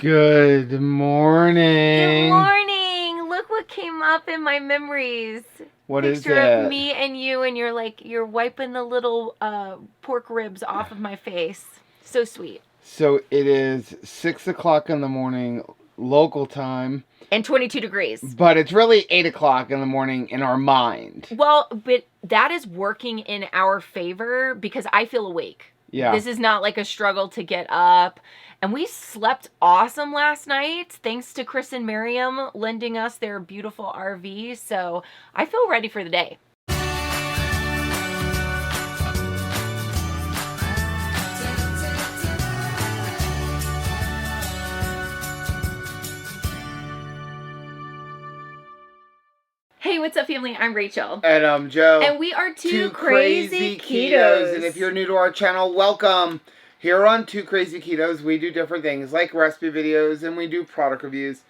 Good morning. Good morning. Look what came up in my memories. What is Picture it? of me and you, and you're wiping the little pork ribs off of my face. So sweet. So it is 6 o'clock in the morning, local time. And 22 degrees. But it's really 8 o'clock in the morning in our mind. Well, but that is working in our favor because I feel awake. Yeah. This is not like a struggle to get up. And we slept awesome last night, thanks to Chris and Miriam lending us their beautiful RV. So I feel ready for the day. Hey, what's up, family? I'm Rachel. And I'm Joe. And we are two crazy ketos. And if you're new to our channel, welcome. Here on Two Crazy Ketos, we do different things like recipe videos and we do product reviews.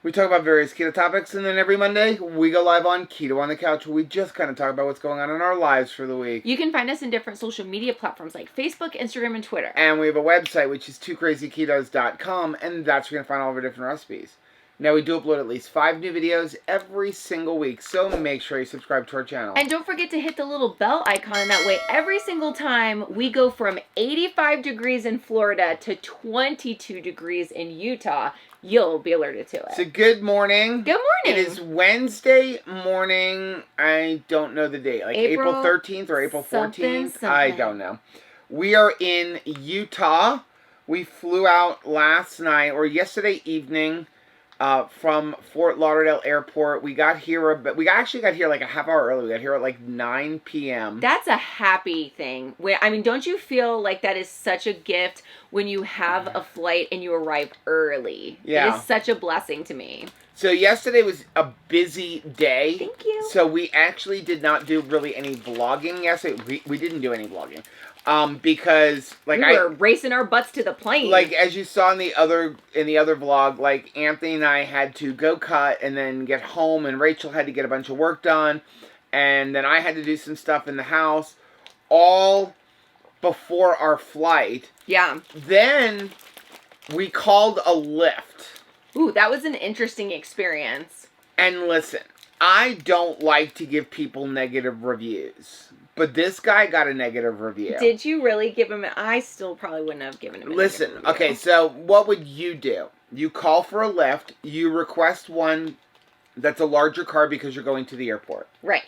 We talk about various keto topics, and then every Monday we go live on Keto on the Couch, where we just kind of talk about what's going on in our lives for the week. You can find us in different social media platforms like Facebook, Instagram, and Twitter. And we have a website, which is twocrazyketos.com, and that's where you can find all of our different recipes. Now, we do upload at least 5 new videos every single week, so make sure you subscribe to our channel. And don't forget to hit the little bell icon. That way, every single time we go from 85 degrees in Florida to 22 degrees in Utah, you'll be alerted to it. So, good morning. Good morning. It is Wednesday morning. I don't know the date. Like April 13th or April 14th? Something. I don't know. We are in Utah. We flew out last night, or yesterday evening, from Fort Lauderdale Airport. We actually got here like a half hour early. We got here at like 9 p.m. That's a happy thing. I mean, don't you feel like that is such a gift when you have a flight and you arrive early? Yeah. It is such a blessing to me. So yesterday was a busy day. Thank you. So we actually did not do really any vlogging yesterday. We didn't do any vlogging. Because like we were racing our butts to the plane. Like as you saw in the other vlog, like Anthony and I had to go cut and then get home, and Rachel had to get a bunch of work done, and then I had to do some stuff in the house, all before our flight. Yeah. Then we called a Lyft. Ooh, that was an interesting experience. And listen, I don't like to give people negative reviews. But this guy got a negative review. Did you really give him I still probably wouldn't have given him a Listen, negative review. Okay, so what would you do? You call for a Lyft. You request one that's a larger car because you're going to the airport. Right.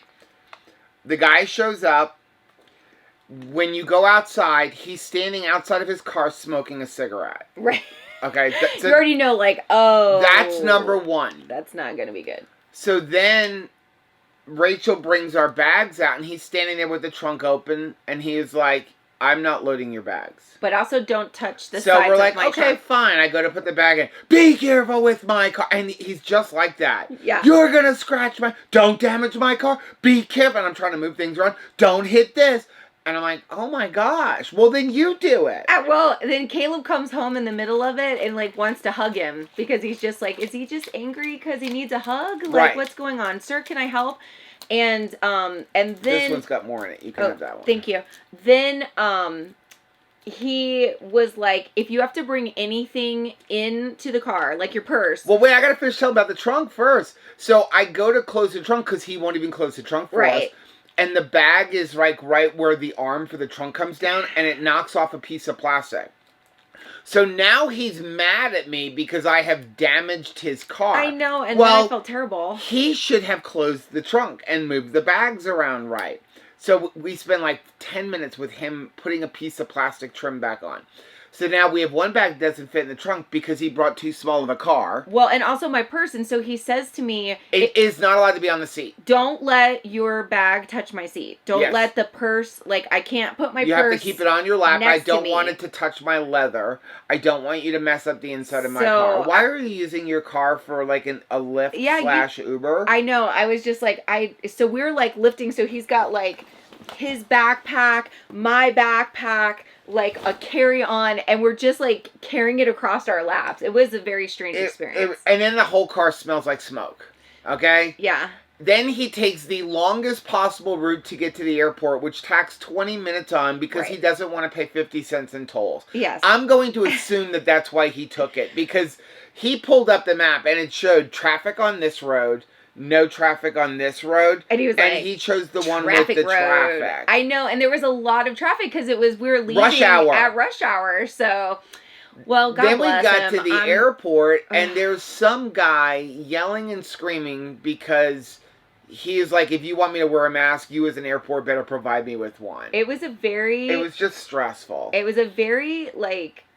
The guy shows up. When you go outside, he's standing outside of his car smoking a cigarette. Right. Okay. You already know, like, oh. That's number one. That's not going to be good. So then Rachel brings our bags out, and he's standing there with the trunk open, and he is like, I'm not loading your bags. But also don't touch the sides So we're like, of my okay, trunk. fine. I go to put the bag in. Be careful with my car. And he's just like that. Yeah. You're going to scratch don't damage my car. Be careful. And I'm trying to move things around. Don't hit this. And I'm like, oh my gosh. Well, then you do it. Well, then Caleb comes home in the middle of it and, like, wants to hug him because he's just like, is he just angry because he needs a hug? Like, right. What's going on? Sir, can I help? And then... This one's got more in it. You can have that one. Thank you. Then, he was like, if you have to bring anything into the car, like your purse... Well, wait, I got to finish telling about the trunk first. So I go to close the trunk because he won't even close the trunk for us. And the bag is like right where the arm for the trunk comes down, and it knocks off a piece of plastic. So now he's mad at me because I have damaged his car. I know, and then I felt terrible. He should have closed the trunk and moved the bags around right. So we spent like 10 minutes with him putting a piece of plastic trim back on. So now we have one bag that doesn't fit in the trunk because he brought too small of a car. Well, and also my purse. And so he says to me... It is not allowed to be on the seat. Don't let your bag touch my seat. Don't let the purse... Like, I can't put my purse... You have to keep it on your lap. I don't to want it to touch my leather. I don't want you to mess up the inside of my car. Why are you using your car for, like, a Lyft / Uber? I know. I was just like... So we're, like, lifting. So he's got, like... his backpack, my backpack, like a carry-on, and we're just like carrying it across our laps. It was a very strange experience. And then the whole car smells like smoke. Okay? Yeah. Then he takes the longest possible route to get to the airport, which tacks 20 minutes on because he doesn't want to pay 50 cents in tolls. Yes. I'm going to assume that that's why he took it, because he pulled up the map and it showed traffic on this road, no traffic on this road. And he was like, and he chose the one with the traffic. I know, and there was a lot of traffic because we were leaving at rush hour, so... Well, God then bless we got him. to the airport, and there's some guy yelling and screaming because he is like, if you want me to wear a mask, you as an airport better provide me with one. It was just stressful. It was a very,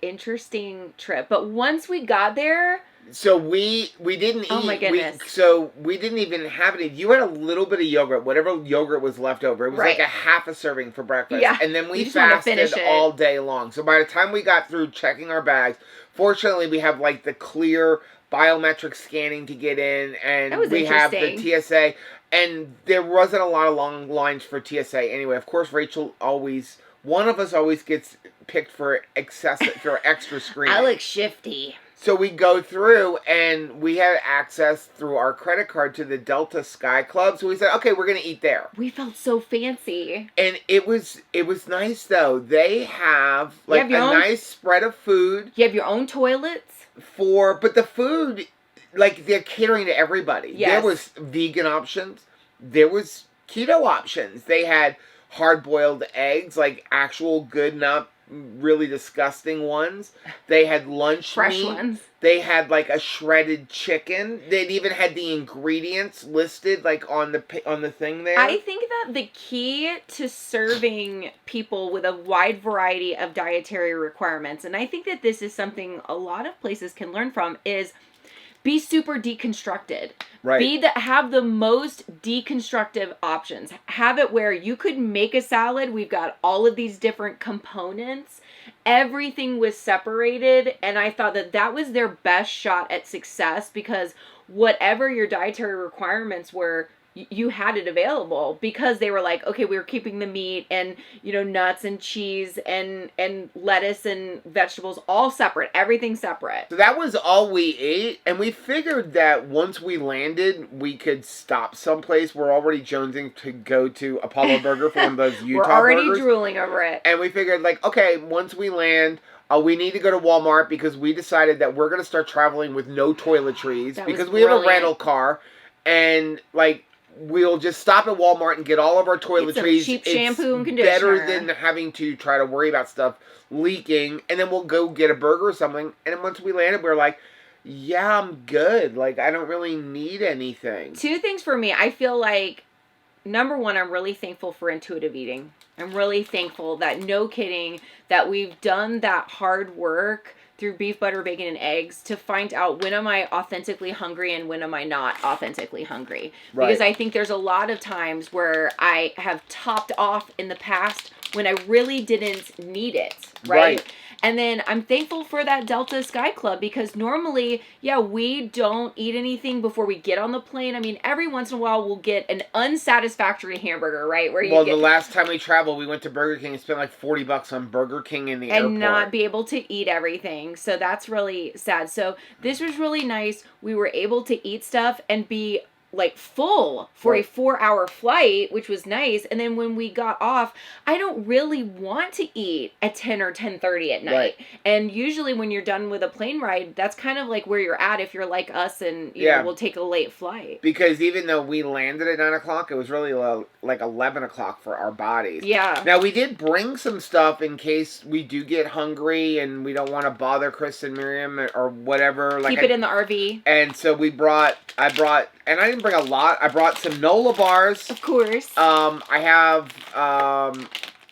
interesting trip. But once we got there... So we didn't eat. Oh my goodness. We didn't even have any. You had a little bit of yogurt, whatever yogurt was left over. It was like a half a serving for breakfast. Yeah. And then we fasted all day long. So by the time we got through checking our bags, fortunately we have the clear biometric scanning to get in, and we have the TSA. And there wasn't a lot of long lines for TSA anyway. Of course, one of us always gets picked for extra screening. I look shifty. So we go through, and we had access through our credit card to the Delta Sky Club. So we said, okay, we're going to eat there. We felt so fancy. And it was nice, though. They have, a nice spread of food. You have your own toilets. But the food, they're catering to everybody. Yes. There was vegan options. There was keto options. They had hard-boiled eggs, actual good, not really disgusting ones. They had lunch fresh meat. Ones. They had a shredded chicken. They'd even had the ingredients listed on the thing there. I think that the key to serving people with a wide variety of dietary requirements, and I think that this is something a lot of places can learn from, is be super deconstructed. Right. Have the most deconstructive options. Have it where you could make a salad. We've got all of these different components. Everything was separated, and I thought that was their best shot at success, because whatever your dietary requirements were, you had it available, because they were like, okay, we were keeping the meat and, nuts and cheese and lettuce and vegetables all separate, everything separate. So that was all we ate, and we figured that once we landed, we could stop someplace. We're already jonesing to go to Apollo Burger for one of those Utah burgers. We're already drooling over it. And we figured, okay, once we land, we need to go to Walmart, because we decided that we're going to start traveling with no toiletries, because we have a rental car, and, we'll just stop at Walmart and get all of our toiletries. Some cheap shampoo and conditioner. Better than having to try to worry about stuff leaking. And then we'll go get a burger or something. And then once we landed, we were like, yeah, I'm good. I don't really need anything. Two things for me. I feel like, number one, I'm really thankful for intuitive eating. I'm really thankful that, no kidding, that we've done that hard work through beef, butter, bacon, and eggs to find out when am I authentically hungry and when am I not authentically hungry. Right. Because I think there's a lot of times where I have topped off in the past when I really didn't need it, right? And then I'm thankful for that Delta Sky Club, because normally, we don't eat anything before we get on the plane. I mean, every once in a while we'll get an unsatisfactory hamburger, right? The last time we traveled, we went to Burger King and spent $40 on Burger King in the airport. And not be able to eat everything. So that's really sad. So this was really nice. We were able to eat stuff and be full for a 4-hour flight, which was nice. And then when we got off, I don't really want to eat at 10 or 10:30 at night. Right. And usually when you're done with a plane ride, that's kind of where you're at if you're like us and you know, we'll take a late flight. Because even though we landed at 9 o'clock, it was really 11 o'clock for our bodies. Yeah. Now we did bring some stuff in case we do get hungry and we don't want to bother Chris and Miriam or whatever. Keep it in the RV. And so and I didn't bring a lot. I brought some NOLA bars. Of course. I have, I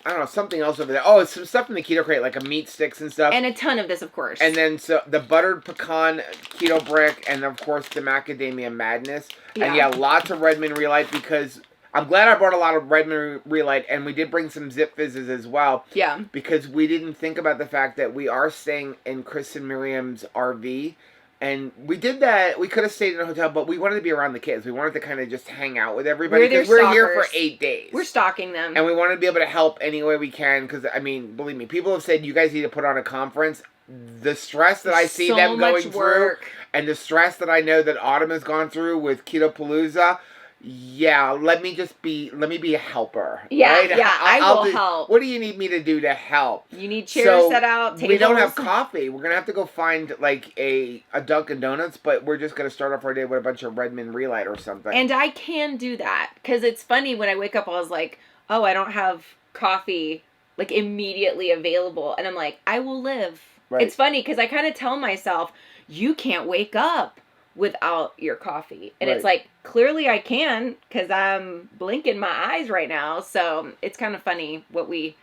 don't know, something else over there. Oh, it's some stuff in the keto crate, like a meat sticks and stuff. And a ton of this, of course. And then so the buttered pecan keto brick, and of course the macadamia madness. Yeah. And lots of Redmond Relight, because I'm glad I brought a lot of Redmond Relight, and we did bring some Zip Fizzes as well. Yeah. Because we didn't think about the fact that we are staying in Chris and Miriam's RV. And we did that. We could have stayed in a hotel, but we wanted to be around the kids. We wanted to kind of just hang out with everybody, because we're here for 8 days. We're stalking them. And we wanted to be able to help any way we can, because, I mean, believe me, people have said you guys need to put on a conference. The stress that I see them going through, and the stress that I know that Autumn has gone through with Keto Palooza, Yeah, let me be a helper. Yeah, right? yeah, I will help. What do you need me to do to help? You need chairs set out, tables. We don't have coffee. We're gonna have to go find like a Dunkin' Donuts, but we're just gonna start off our day with a bunch of Redmond Relight or something. And I can do that because it's funny when I wake up, I was like, oh, I don't have coffee like immediately available, and I'm like, I will live. Right. It's funny because I kind of tell myself, you can't wake up without your coffee. And It's like, clearly I can because I'm blinking my eyes right now. So it's kind of funny what we...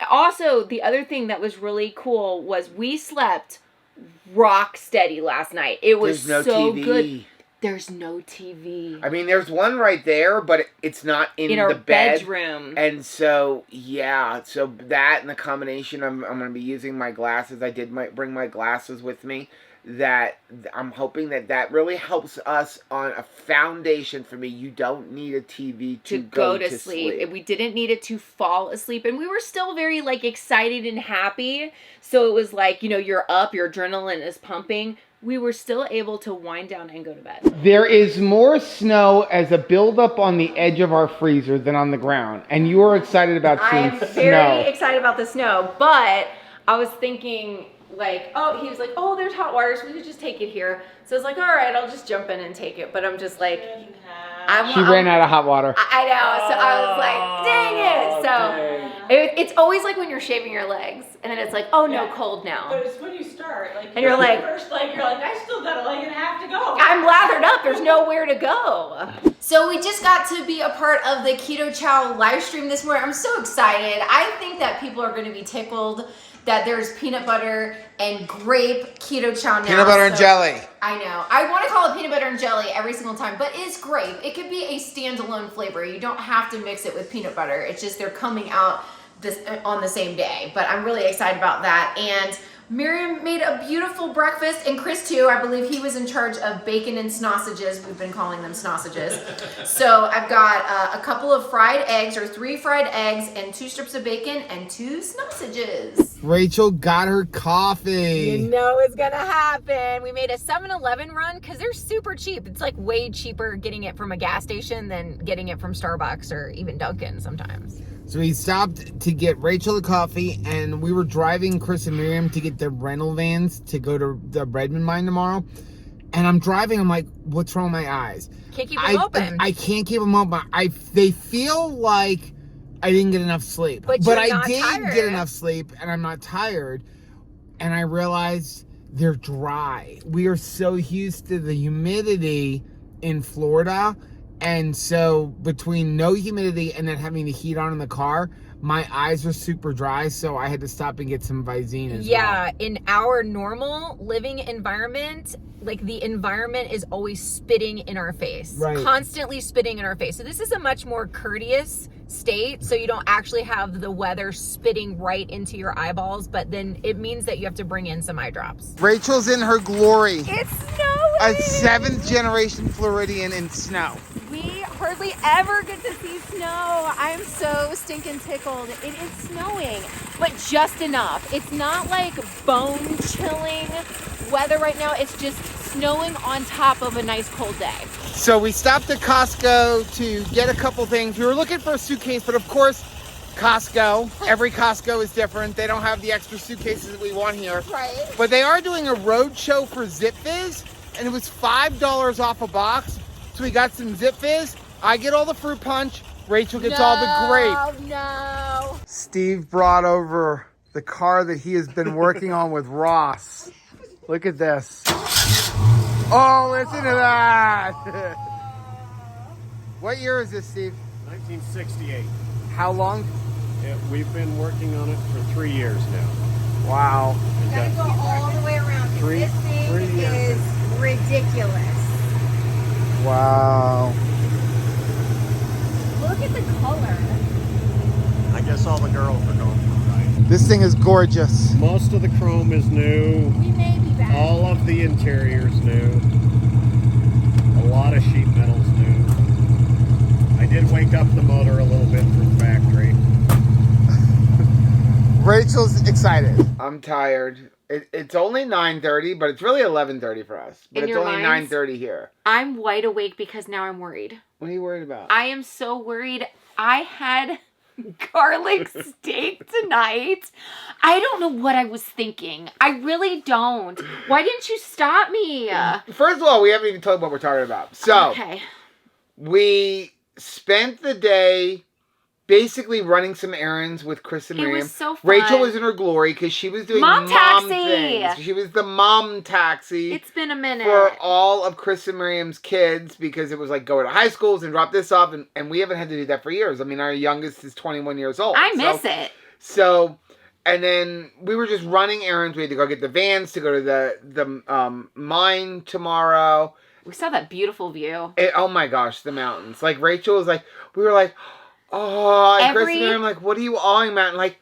Also, the other thing that was really cool was we slept rock steady last night. It was so TV. Good. There's no TV. I mean, there's one right there, but it's not in our the bed. Bedroom. And so, yeah. So that and the combination, I'm going to be using my glasses. I did bring my glasses with me. That I'm hoping that really helps us on a foundation for me. You don't need a TV to go to sleep. We didn't need it to fall asleep. And we were still very like excited and happy. So it was like, you're up, your adrenaline is pumping. We were still able to wind down and go to bed. There is more snow as a buildup on the edge of our freezer than on the ground. And you are excited about seeing snow. I'm very excited about the snow. But I was thinking... he was like, oh, there's hot water, so we could just take it here. So I was like, all right, I'll just jump in and take it. But I'm just like, she ran out of hot water. I know. So I was like, dang it. So it's always like when you're shaving your legs, and then it's like, oh no, cold now. But it's when you start, and you're like, first leg, you're like, I still got a leg and a half to go. I'm lathered up. There's nowhere to go. So we just got to be a part of the Keto Chow live stream this morning. I'm so excited. I think that people are going to be tickled that there's peanut butter and grape keto chow now. Peanut butter and jelly. I know. I want to call it peanut butter and jelly every single time, but it's grape. It could be a standalone flavor. You don't have to mix it with peanut butter. It's just they're coming out on the same day. But I'm really excited about that. And Miriam made a beautiful breakfast, and Chris too. I believe he was in charge of bacon and sausages. We've been calling them sausages. So I've got a couple of fried eggs, or 3 fried eggs, and 2 strips of bacon, and 2 sausages. Rachel got her coffee. You know it's gonna happen. We made a 7-Eleven run because they're super cheap. It's like way cheaper getting it from a gas station than getting it from Starbucks or even Dunkin' sometimes. So we stopped to get Rachel the coffee, and we were driving Chris and Miriam to get the rental vans to go to the Redmond Mine tomorrow. And I'm driving, I'm like, what's wrong with my eyes? Can't keep them open. I can't keep them open. They feel like I didn't get enough sleep. But I did get enough sleep, and I'm not tired. And I realized they're dry. We are so used to the humidity in Florida. And so between no humidity and then having the heat on in the car, my eyes were super dry, so I had to stop and get some Visine as well. Yeah, in our normal living environment, like the environment is always spitting in our face. Right. Constantly spitting in our face. So this is a much more courteous state, so you don't actually have the weather spitting right into your eyeballs, but then it means that you have to bring in some eye drops. Rachel's in her glory. It's snowing! A 7th generation Floridian in snow. We hardly ever get to see snow. I'm so stinking tickled. It is snowing, but just enough. It's not like bone chilling weather right now. It's just snowing on top of a nice cold day. So we stopped at Costco to get a couple things. We were looking for a suitcase, but of course, Costco, every Costco is different. They don't have the extra suitcases that we want here. Right. But they are doing a road show for Zip Fizz, and it was $5 off a box. So we got some Zip Fizz. I get all the fruit punch. Rachel gets all the grape. No. Steve brought over the car that he has been working on with Ross. Look at this. Oh, listen to that. What year is this, Steve? 1968. How long? We've been working on it for 3 years now. Wow. You gotta go all the way around. This thing is ridiculous. Wow. Look at the color. I guess all the girls are going for right. This thing is gorgeous. Most of the chrome is new. We may be back. All of the interior's new. A lot of sheet metal's new. I did wake up the motor a little bit from factory. Rachel's excited. I'm tired. It's only 9:30, but it's really 11:30 for us. But In it's your only minds? 9:30 here. I'm wide awake because now I'm worried. What are you worried about? I am so worried. I had garlic steak tonight. I don't know what I was thinking. I really don't. Why didn't you stop me? First of all, we haven't even talked what we're talking about. So, Okay. we spent the day basically running some errands with Chris and It Miriam. was so fun. Rachel was in her glory because she was doing Mom taxi! things. She was the mom taxi. It's been a minute. For all of Chris and Miriam's kids, because it was like go to high schools and drop this off, and we haven't had to do that for years. I mean, our youngest is 21 years old. I miss it. So, and then we were just running errands. We had to go get the vans to go to the mine tomorrow. We saw that beautiful view. Oh my gosh, the mountains. Like Rachel was like, we were like, oh, and Chris and Miriam like, what are you awing at? And like,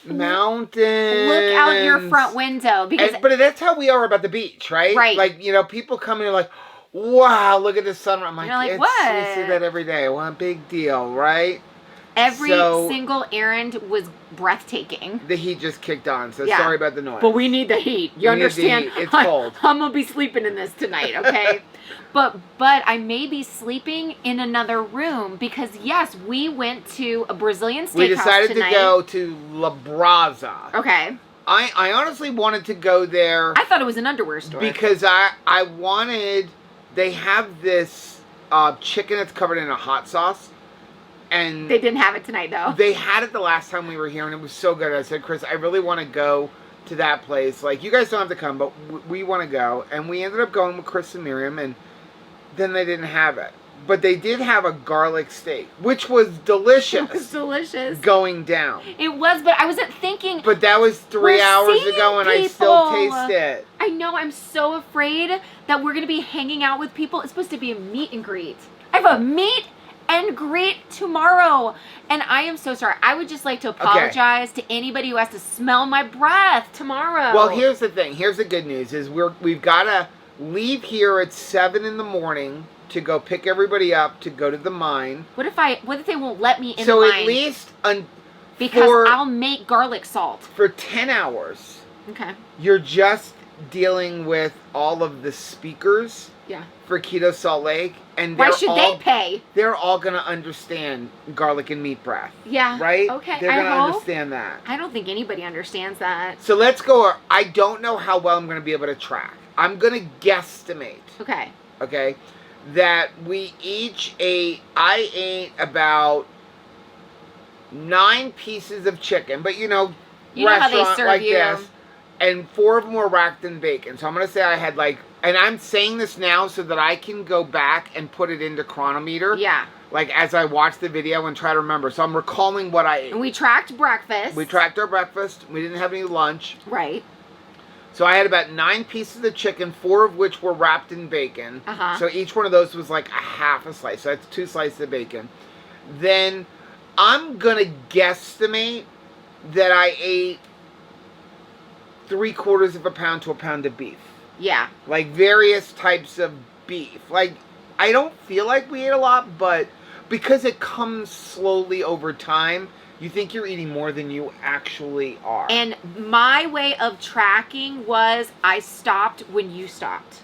mountains. Look out your front window because but that's how we are about the beach, right? Right. Like, people come in and like, wow, look at the sunrise. I'm like, You're like, we what? see that every day. What a big deal, right? every single errand was breathtaking. The heat just kicked on, so Yeah. sorry about the noise. But we need the heat. You understand? It's cold. I'm gonna be sleeping in this tonight, okay? But I may be sleeping in another room because yes, we went to a Brazilian steakhouse We decided tonight. to go to La Brasa. Okay. I honestly wanted to go there. I thought it was an underwear store. Because I wanted, they have this chicken that's covered in a hot sauce. And they didn't have it tonight though. They had it the last time we were here and it was so good. I said, Chris, I really want to go to that place. Like, you guys don't have to come, but we want to go. And we ended up going with Chris and Miriam, and then they didn't have it. But they did have a garlic steak, which was delicious. It was delicious. Going down. It was, but I wasn't thinking. But that was 3 hours ago, and I still taste it. I know. I'm so afraid that we're going to be hanging out with people. It's supposed to be a meet and greet. I have a meet and greet tomorrow, and I am so sorry. I would just like to apologize to anybody who has to smell my breath tomorrow. Well, here's the thing. Here's the good news: is we've got to leave here at 7 a.m. to go pick everybody up to go to the mine. What if they won't let me in the mine? So mine? at least because I'll make garlic salt for 10 hours. Okay. You're just dealing with all of the speakers. Yeah. For Keto Salt Lake, and why should they pay? They're all gonna understand garlic and meat breath. Yeah. Right. Okay. They're gonna understand that. I don't think anybody understands that. So let's go. I don't know how well I'm gonna be able to track. I'm gonna guesstimate. Okay. Okay. That we each ate. I ate about 9 pieces of chicken, but you know how they serve like you. this, and 4 of them were racked in bacon. So I'm gonna say I had like. And I'm saying this now so that I can go back and put it into Chronometer. Yeah. Like, as I watch the video and try to remember. So I'm recalling what I ate. And we tracked breakfast. We tracked our breakfast. We didn't have any lunch. Right. So I had about 9 pieces of chicken, 4 of which were wrapped in bacon. Uh-huh. So each one of those was like a half a slice. So that's 2 slices of bacon. Then I'm going to guesstimate that I ate 3/4 pound to a pound of beef. Yeah. Like various types of beef. Like, I don't feel like we ate a lot, but because it comes slowly over time, you think you're eating more than you actually are. And my way of tracking was I stopped when you stopped.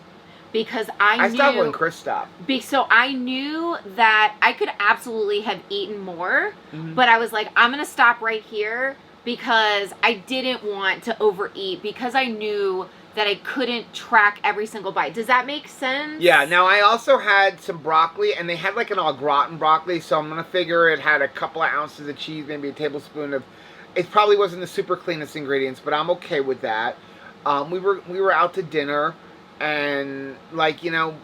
Because I knew... I stopped when Chris stopped. So I knew that I could absolutely have eaten more, but I was like, I'm going to stop right here because I didn't want to overeat because I knew that I couldn't track every single bite. Does that make sense? Yeah. Now, I also had some broccoli, and they had like an au gratin broccoli, so I'm going to figure it had a couple of ounces of cheese, maybe a tablespoon of... It probably wasn't the super cleanest ingredients, but I'm okay with that. We were out to dinner, and like, you know,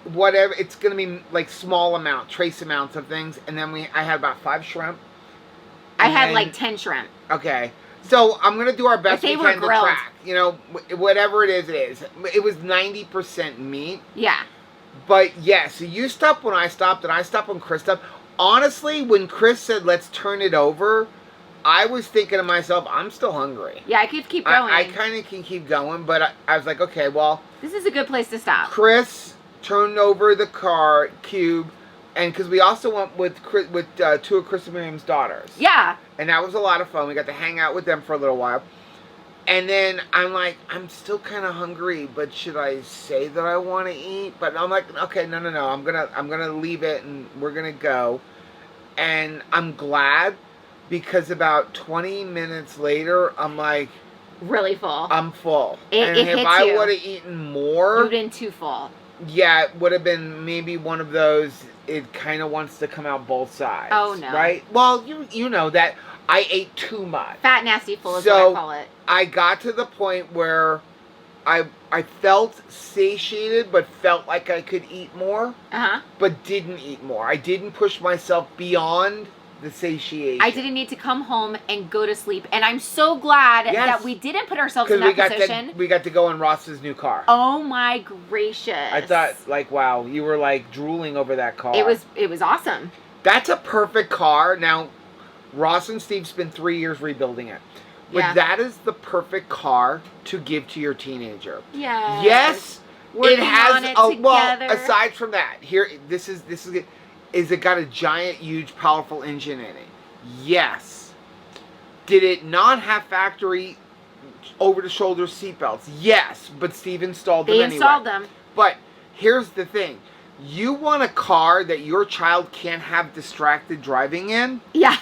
whatever, it's going to be like small amount, trace amounts of things, and then I had about 5 shrimp. I had like 10 shrimp. Okay. So I'm going to do our best we can to grilled. track. You know, whatever it is, it is. It was 90% meat. Yeah. But yeah, so you stopped when I stopped, and I stopped when Chris stopped. Honestly, when Chris said, let's turn it over, I was thinking to myself, I'm still hungry. Yeah, I could keep going. I kind of can keep going, but I was like, okay, well. This is a good place to stop. Chris turned over the cube, and because we also went with 2 of Chris and Miriam's daughters. Yeah. And that was a lot of fun. We got to hang out with them for a little while. And then I'm like, I'm still kind of hungry, but should I say that I want to eat? But I'm like, okay, no. I'm gonna leave it, and we're gonna go. And I'm glad, because about 20 minutes later, I'm like, really full. I'm full. It if hits I you. would have eaten more, You've been too full. yeah, it would have been maybe one of those. It kind of wants to come out both sides. Oh no! Right? Well, you know that I ate too much. Fat, nasty, full is what I call it. I got to the point where I felt satiated, but felt like I could eat more. But didn't eat more. I didn't push myself beyond the satiation. I didn't need to come home and go to sleep, and I'm so glad that we didn't put ourselves in that position. We got to go in Ross's new car. Oh my gracious! I thought, like, wow, you were like drooling over that car. It was awesome. That's a perfect car. Now, Ross and Steve spent 3 years rebuilding it. But that is the perfect car to give to your teenager. Yeah. Yes, Working it has on it well, together. aside from that, here this is good. Is it got a giant, huge, powerful engine in it? Yes. Did it not have factory over-the-shoulder seatbelts? Yes, but Steve installed them anyway. They installed them. But here's the thing. You want a car that your child can't have distracted driving in? Yeah.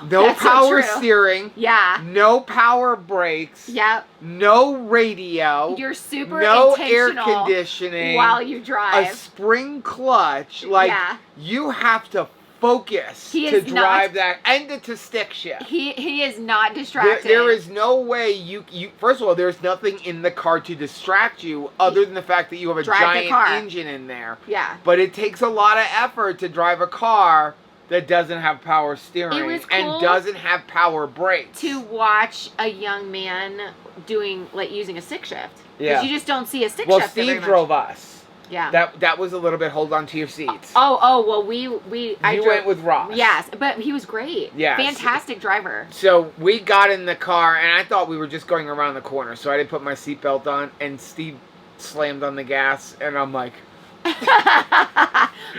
No That's power so true. steering. Yeah. No power brakes. Yep. No radio. You're super no air intentional conditioning. while you drive. A spring clutch. Like, you have to focus to drive that, and to stick shift. He is not distracted. There is no way you first of all, there's nothing in the car to distract you other than the fact that you have a giant engine in there. Yeah. But it takes a lot of effort to drive a car that doesn't have power steering and doesn't have power brakes. To watch a young man using a stick shift. Yeah. Because you just don't see a stick shift. Well, Steve drove us. Yeah. That was a little bit hold on to your seats. Well, I went with Ross. Yes, but he was great. Yeah. Fantastic driver. So we got in the car, and I thought we were just going around the corner, so I didn't put my seatbelt on, and Steve slammed on the gas, and I'm like,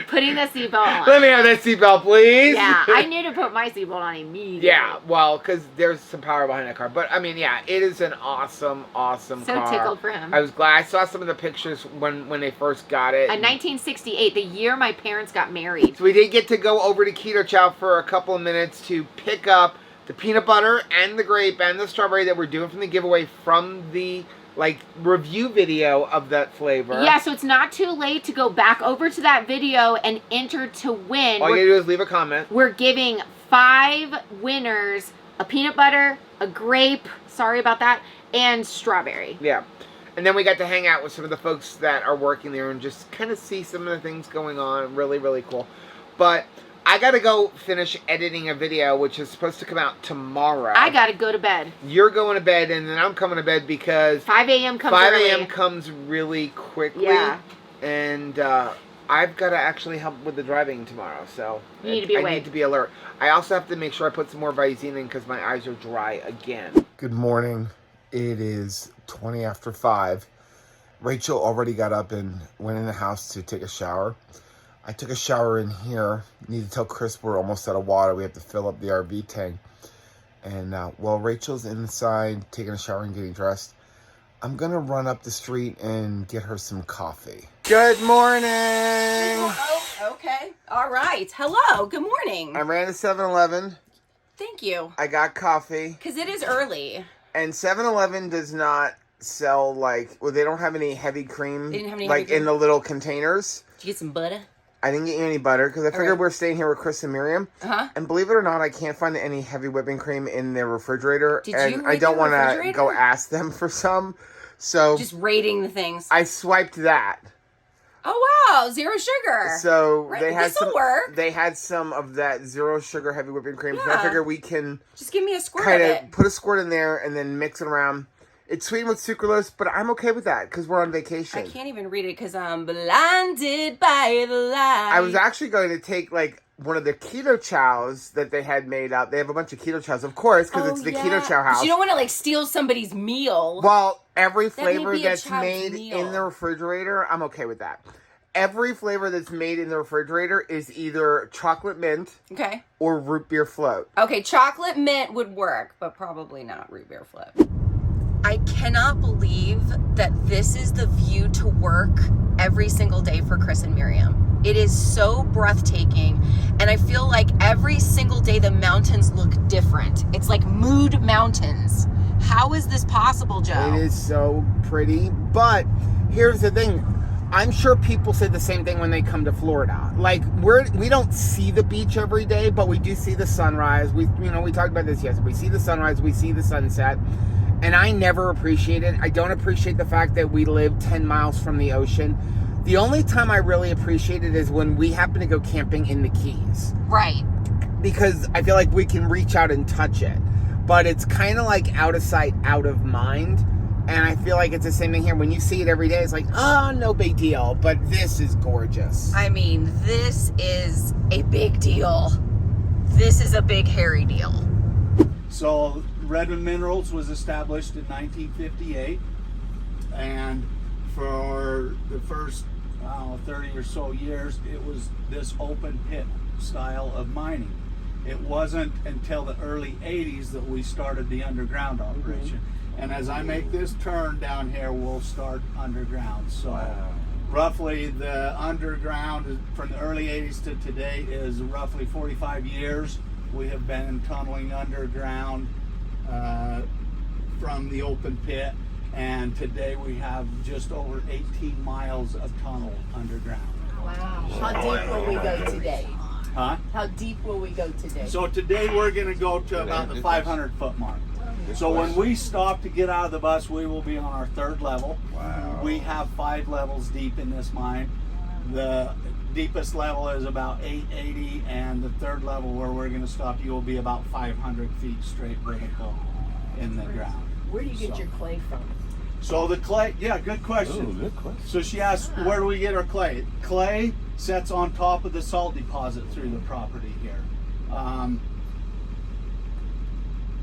putting the seatbelt on. Let me have that seatbelt, please. Yeah, I knew to put my seatbelt on immediately. Yeah, well, because there's some power behind that car. But, I mean, yeah, it is an awesome car. So tickled for him. I was glad. I saw some of the pictures when they first got it. 1968, the year my parents got married. So we did get to go over to Keto Chow for a couple of minutes to pick up the peanut butter and the grape and the strawberry that we're doing from the giveaway from the review video of that flavor. Yeah, so it's not too late to go back over to that video and enter to win. All you gotta do is leave a comment. We're giving 5 winners a peanut butter, a grape, sorry about that, and strawberry. Yeah. And then we got to hang out with some of the folks that are working there and just kind of see some of the things going on. Really, really cool. But I gotta go finish editing a video, which is supposed to come out tomorrow. I gotta go to bed. You're going to bed, and then I'm coming to bed because 5 a.m. comes 5 early. a.m. comes really quickly. Yeah. And I've got to actually help with the driving tomorrow, so you need to be awake. I need to be alert. I also have to make sure I put some more Visine in because my eyes are dry again. Good morning. It is 20 after 5. Rachel already got up and went in the house to take a shower. I took a shower in here. Need to tell Chris we're almost out of water. We have to fill up the RV tank. And while Rachel's inside taking a shower and getting dressed, I'm going to run up the street and get her some coffee. Good morning. Oh, okay. All right. Hello. Good morning. I ran to 7-Eleven. Thank you. I got coffee. Because it is early. And 7-Eleven does not sell they don't have any heavy cream. They didn't have any heavy cream? In the little containers. Did you get some butter? I didn't get you any butter because I figured we're staying here with Chris and Miriam. Uh-huh. And believe it or not, I can't find any heavy whipping cream in their refrigerator. And I don't want to go ask them for some. So just rating the things. I swiped that. Oh wow, 0 sugar. So they had this'll work. They had some of that 0 sugar heavy whipping cream. So I figure we can just give me a squirt of it. Put a squirt in there and then mix it around. It's sweetened with sucralose, but I'm okay with that because we're on vacation. I can't even read it because I'm blinded by the light. I was actually going to take one of the keto chows that they had made up. They have a bunch of keto chows, of course, because it's the keto chow house. But you don't want to steal somebody's meal. Well, every flavor that's made in the refrigerator, I'm okay with that. Every flavor that's made in the refrigerator is either chocolate mint, or root beer float. Okay, chocolate mint would work, but probably not root beer float. I cannot believe that this is the view to work every single day for Chris and Miriam. It is so breathtaking, and I feel like every single day the mountains look different. It's like mood mountains. How is this possible, Joe? It is so pretty, but here's the thing. I'm sure people say the same thing when they come to Florida. Like, we don't see the beach every day, but we do see the sunrise. We talked about this yesterday. We see the sunrise, we see the sunset, and I never appreciate it. I don't appreciate the fact that we live 10 miles from the ocean. The only time I really appreciate it is when we happen to go camping in the Keys. Right. Because I feel like we can reach out and touch it. But it's kind of like out of sight, out of mind. And I feel like it's the same thing here. When you see it every day, it's like, oh, no big deal. But this is gorgeous. I mean, this is a big deal. This is a big, hairy deal. So Redmond Minerals was established in 1958. And for the first 30 or so years, it was this open pit style of mining. It wasn't until the early 80s that we started the underground operation. And as I make this turn down here, we'll start underground. So roughly the underground from the early 80s to today is roughly 45 years. We have been tunneling underground from the open pit. And today we have just over 18 miles of tunnel underground. Wow. How deep will we go today? Huh? How deep will we go today? So today we're going to go to about the 500-foot mark. So when we stop to get out of the bus, we will be on our third level. Wow. We have 5 levels deep in this mine. The deepest level is about 880, and the third level where we're going to stop you will be about 500 feet straight vertical in the ground. Where do you get your clay from? So the clay, yeah, good question. Ooh, good question. So she asked, where do we get our clay? Clay sets on top of the salt deposit through the property here.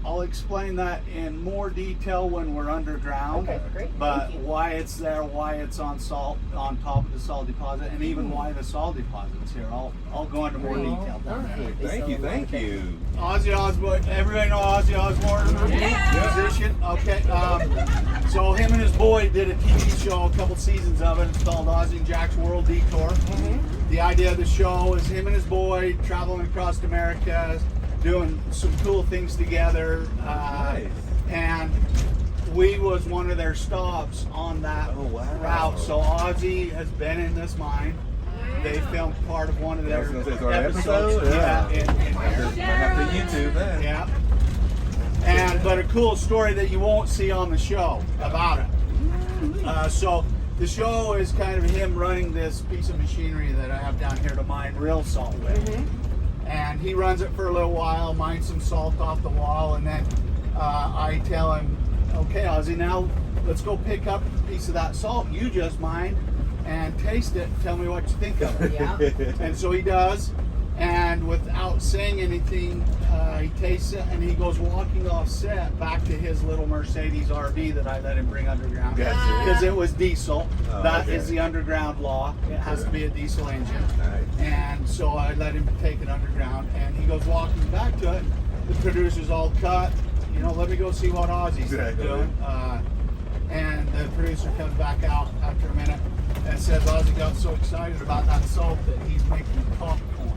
I'll explain that in more detail when we're underground. Okay, great. But Thank you. why it's there, why it's on salt, on top of the salt deposit, and even why the salt deposit's here. I'll go into more detail down there. Perfect. Thank you. Ozzy Osbourne, everybody know Ozzy Osbourne? Yeah. Musician? Okay. So him and his boy did a TV show, a couple seasons of it. It's called Ozzy and Jack's World Detour. The idea of the show is him and his boy traveling across America, doing some cool things together. Nice. And we was one of their stops on that route. So Ozzy has been in this mine. They filmed part of one of their episodes. Yeah. In I have to YouTube that. Yeah. But a cool story that you won't see on the show about it. So the show is kind of him running this piece of machinery that I have down here to mine real salt with. And he runs it for a little while, mines some salt off the wall, and then I tell him, okay, Ozzy, now let's go pick up a piece of that salt you just mined and taste it. Tell me what you think of it. Yeah. And so he does, and without saying anything, he tastes it, and he goes walking off set back to his little Mercedes RV that I let him bring underground. Gotcha. Because it was diesel. Oh, That okay. is the underground law. It has to be a diesel engine. Nice. And so I let him take it underground, and he goes walking back to it. The producer's all cut. Let me go see what Ozzy's doing. And the producer comes back out after a minute and says Ozzy got so excited about that salt that he's making popcorn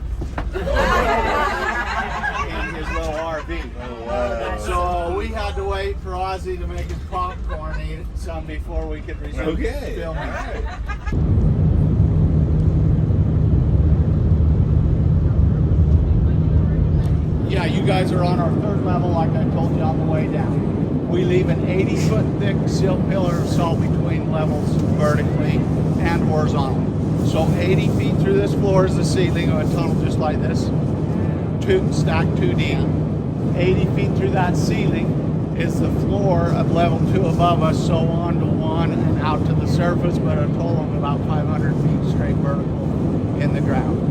in his little RV. Oh, wow. So we had to wait for Ozzy to make his popcorn and eat some before we could resume Okay. filming. All right. Yeah, you guys are on our third level like I told you on the way down. We leave an 80-foot thick silt pillar of salt between levels vertically and horizontally. So 80 feet through this floor is the ceiling of a tunnel just like this, stacked 2D. 80 feet through that ceiling is the floor of level 2 above us, so on to 1 and out to the surface, but a total of about 500 feet straight vertical in the ground.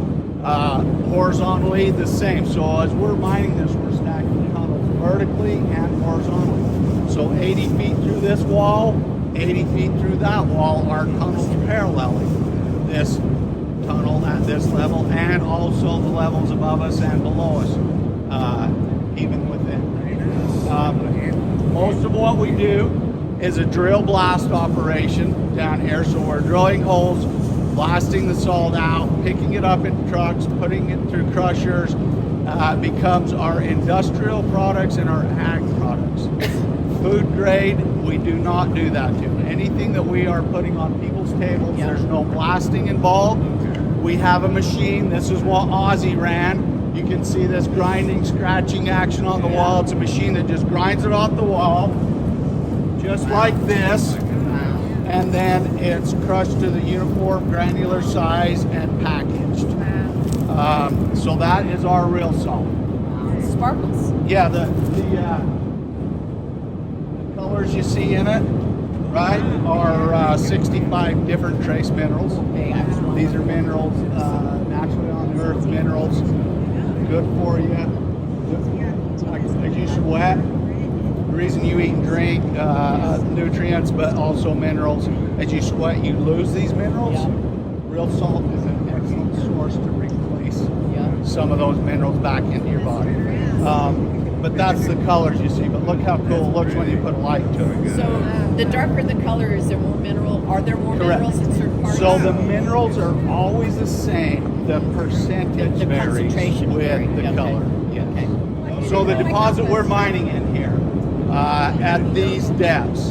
Horizontally the same. So as we're mining this, we're stacking tunnels vertically and horizontally. So 80 feet through this wall, 80 feet through that wall are tunnels paralleling this tunnel at this level, and also the levels above us and below us, even within. Most of what we do is a drill blast operation down here. So we're drilling holes, blasting the salt out, picking it up in trucks, putting it through crushers. Becomes our industrial products and our ag products. Food grade, we do not do that to. Anything that we are putting on people's tables, there's no blasting involved. We have a machine. This is what Ozzy ran. You can see this grinding, scratching action on the wall. It's a machine that just grinds it off the wall, just like this. And then it's crushed to the uniform granular size and packaged. So that is our real salt. Sparkles. Yeah, the colors you see in it, right, are 65 different trace minerals. These are minerals, naturally on the earth minerals, good for you. As you sweat, the reason you eat and drink, nutrients, but also minerals. As you sweat, you lose these minerals. Real salt is an excellent source to replace some of those minerals back into your body. But that's the colors you see. But look how cool it looks when you put a light to it. So the darker the color, is there more mineral? Are there more Correct. minerals in certain parts? So the minerals are always the same. The percentage The varies concentration with varies. the Okay. color. Okay. So the deposit we're mining in here, at these depths,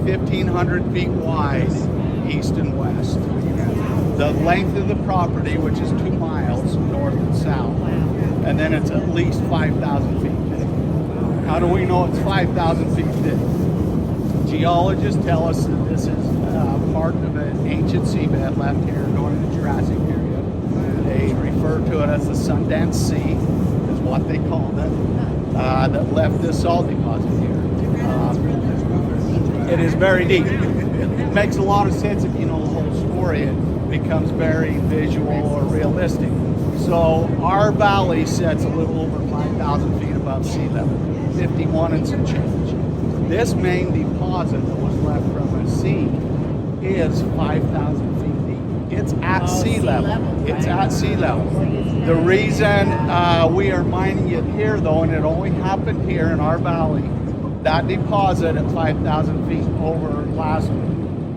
1,500 feet wide, east and west. The length of the property, which is 2 miles north and south, and then it's at least 5,000 feet thick. How do we know it's 5,000 feet thick? Geologists tell us that this is part of an ancient seabed left here during the Jurassic period. They refer to it as the Sundance Sea, is what they called it, that left this salt deposit here. It is very deep. It makes a lot of sense if you know the whole story. It becomes very visual or realistic. So our valley sits a little over 5,000 feet above sea level, 51 and some change. This main deposit that was left from the sea is 5,000 feet deep. It's at sea level. It's at sea level. The reason we are mining it here, though, and it only happened here in our valley, that deposit at 5,000 feet over the last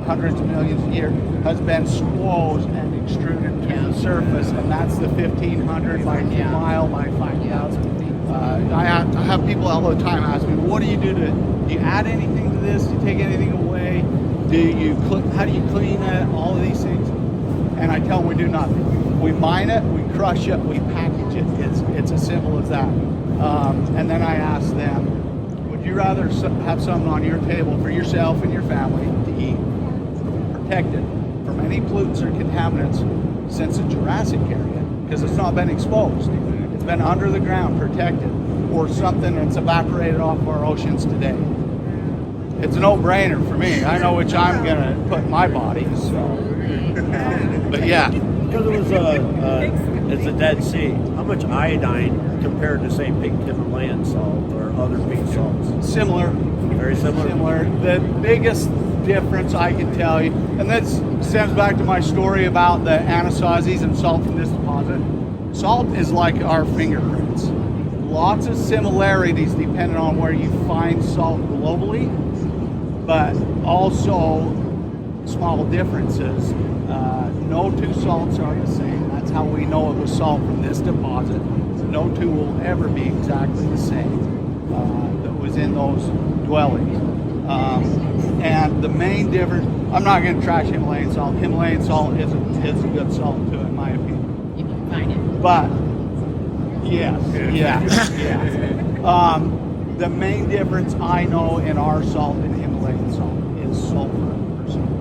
hundreds of millions of years has been squoze and extruded to the surface, and that's the 1,500 by 2 mile by 5,000 feet. I have people all the time ask me, what do you do you add anything to this? Do you take anything away? How do you clean it? All of these things. And I tell them we do nothing. We mine it, we crush it, we package it. It's as simple as that. And then I ask them, would you rather have something on your table for yourself and your family to eat, protected from any pollutants or contaminants since the Jurassic area, because it's not been exposed. It's been under the ground, protected, or something that's evaporated off our oceans today. It's a no-brainer for me. I know which I'm gonna put in my body. So, but yeah, Because it's a Dead Sea. How much iodine compared to, say, pink Himalayan salt or other pink salts? similar. Very similar. The biggest difference I can tell you, and that stems back to my story about the Anasazis and salt from this deposit. Salt is like our fingerprints. Lots of similarities depending on where you find salt globally, but also small differences. No two salts are the same. That's how we know it was salt from this deposit. No two will ever be exactly the same that was in those dwellings. And the main difference, I'm not going to trash Himalayan salt. Himalayan salt is a good salt too, in my opinion. You can find it. But yes. The main difference I know in our salt and Himalayan salt is sulfur percentage.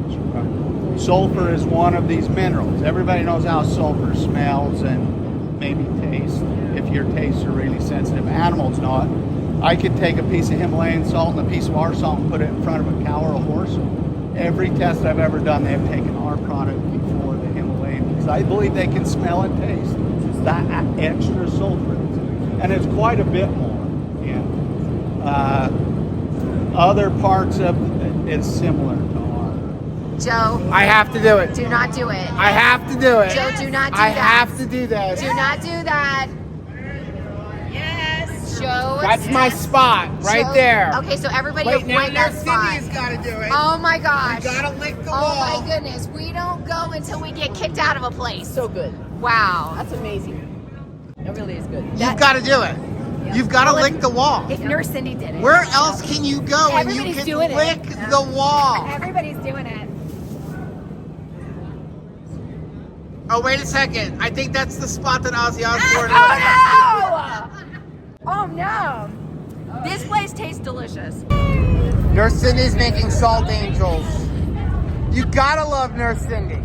Sulfur is one of these minerals. Everybody knows how sulfur smells and maybe tastes, if your tastes are really sensitive. Animals not. I could take a piece of Himalayan salt and a piece of our salt and put it in front of a cow or a horse. Every test I've ever done, they have taken our product before the Himalayan, because I believe they can smell and taste that extra sulfur. And it's quite a bit more. Yeah. Other parts of it is similar to ours. Joe, I have to do it. do not do it. I have to do it. Joe, do not do I that. have to do that. Do not do that. Yes. Joe. That's my spot right Joe- there. Okay, so everybody Wait, now avoid that spot. Cindy's got to do it. Oh my gosh. You gotta lick the Oh wall. my goodness. We don't go until we get kicked out of a place. So good. Wow. That's amazing. It really is good. You've got to do it. You've got to lick the wall. If Nurse Cindy did it. Where else can you go and you Everybody's can doing it. lick the wall? Everybody's doing it. Oh, wait a second. I think that's the spot that Ozzy Osbourne Oh no! This place tastes delicious. Nurse Cindy's making salt angels. You gotta love Nurse Cindy.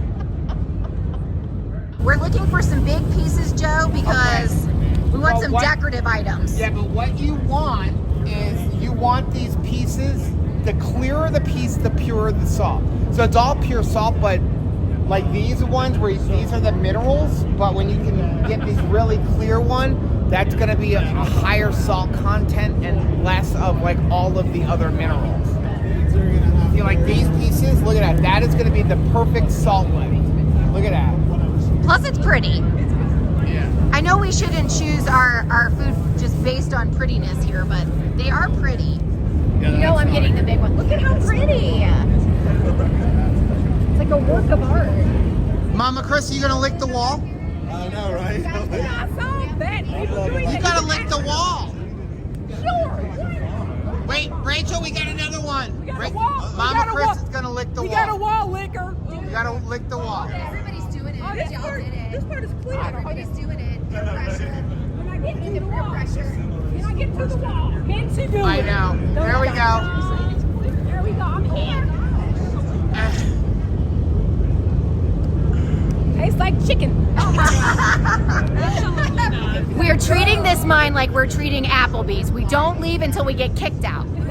We're looking for some big pieces, Joe, because we want Well, some what- decorative items. Yeah, but what you want is you want these pieces, the clearer the piece, the purer the salt. So it's all pure salt, but like these ones where these are the minerals, but when you can get these really clear one, that's gonna be a higher salt content and less of like all of the other minerals. You like these pieces? Look at that. That is gonna be the perfect salt lick. Look at that. Plus, it's pretty. Yeah. I know we shouldn't choose our food just based on prettiness here, but they are pretty. You know I'm getting the big one. Look at how pretty. It's like a work of art. Mama Chris, are you gonna lick the wall? I know, right? You gotta lick the wall. Wait, Rachel, we got another one. Mama Chris is gonna lick the wall. We got a wall licker. You gotta lick the wall. Everybody's doing it. Oh, this part is clear. Everybody's doing it. Peer pressure. When I get to the Peer wall. pressure. When I get to the wall. Can't she do it? I know. There we go. There we go. I'm here. Tastes like chicken. We are treating this mine like we're treating Applebee's. We don't leave until we get kicked out. Good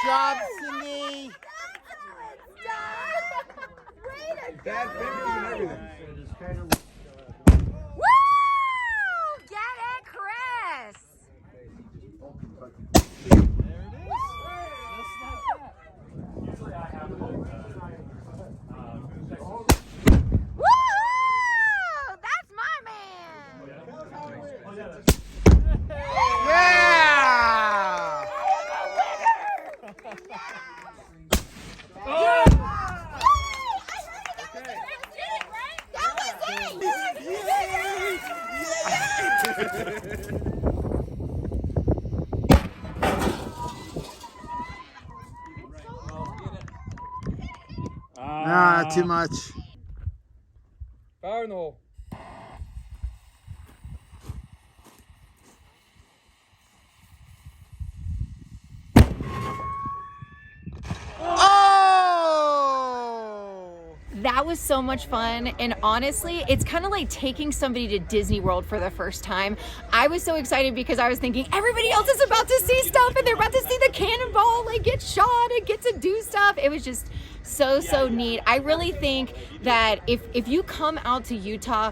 job, Cindy. Bad fingers and everything. Woo! Get it, Chris! Woo! That's my man! Yeah! Nah, too much. Cardinal. Oh! That was so much fun, and honestly, it's kind of like taking somebody to Disney World for the first time. I was so excited because I was thinking everybody else is about to see stuff and they're about to see the cannonball like get shot and get to do stuff. It was just so neat. I really think that if you come out to Utah,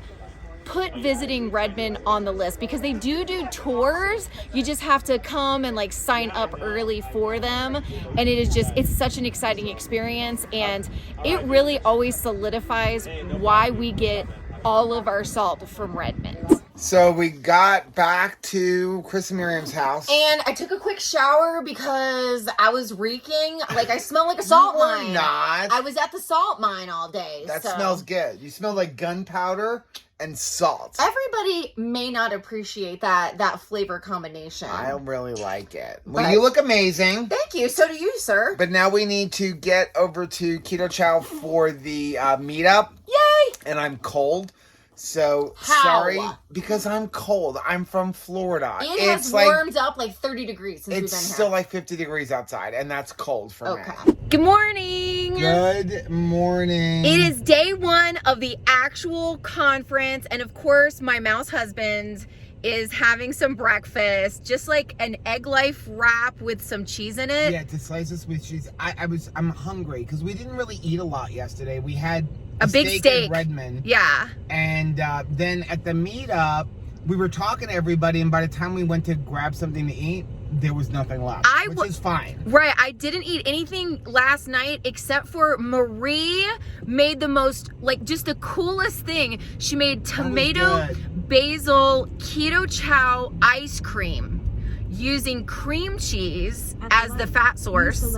put visiting Redmond on the list because they do tours. You just have to come and like sign up early for them, and it's such an exciting experience, and it really always solidifies why we get all of our salt from Redmond. So we got back to Chris and Miriam's house. And I took a quick shower because I was reeking. Like, I smelled like a salt You were mine. not. I was at the salt mine all day. That so. smells good. You smell like gunpowder and salt. Everybody may not appreciate that flavor combination. I really like it. Well, But- you look amazing. Thank you. So do you, sir. But now we need to get over to Keto Chow for the meetup. Yay! And I'm cold. So, How? sorry. Because I'm cold. I'm from Florida. It has warmed up like 30 degrees since we've It's been here. still like 50 degrees outside. And that's cold for me. Okay. Good morning. Good morning. It is day one of the actual conference, and of course my mouse husband is having some breakfast, just like an egg life wrap with some cheese in it. Yeah, to slice this with cheese. I'm hungry because we didn't really eat a lot yesterday. We had A big steak. in Redmond. Yeah. And then at the meetup, we were talking to everybody, and by the time we went to grab something to eat, there was nothing left, which is fine. Right, I didn't eat anything last night except for Marie made the most, like, just the coolest thing. She made tomato basil keto chow ice cream using cream cheese as the fat source.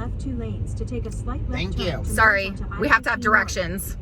Thank you. Sorry, we have to have directions.